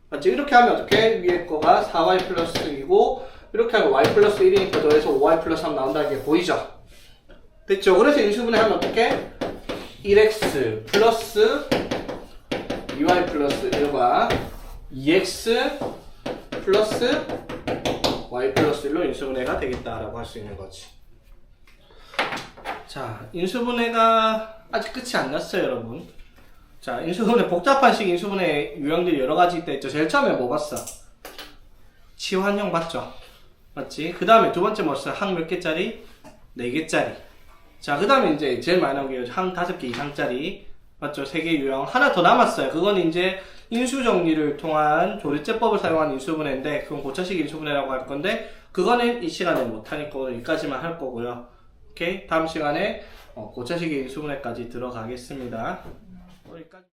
A: 맞지? 이렇게 하면 어떻게? 위에 거가 4y 플러스 2고 이렇게 하면 y 플러스 1이니까 더해서 5y 플러스 3 나온다는 게 보이죠? 됐죠? 그래서 인수분해 하면 어떻게? 1x 플러스 2y 플러스 1과 2x 플러스 y 플러스 1로 인수분해가 되겠다라고 할 수 있는 거지. 자, 인수분해가 아직 끝이 안 났어요, 여러분. 자, 인수분해, 복잡한 식 인수분해 유형들이 여러 가지 있다 했죠. 제일 처음에 뭐 봤어? 치환형 봤죠? 맞지? 그 다음에 두 번째 뭐였어? 항 몇 개짜리? 4개짜리. 자, 그 다음에 이제 제일 많이 나온 게 항 5개 이상짜리. 맞죠? 3개 유형. 하나 더 남았어요. 그건 이제 인수정리를 통한 조리제법을 사용한 인수분해인데, 그건 고차식 인수분해라고 할 건데, 그거는 이 시간에 못하니까 오늘 여기까지만 할 거고요. 오케이? 다음 시간에 고차식 인수분해까지 들어가겠습니다. 여기까지.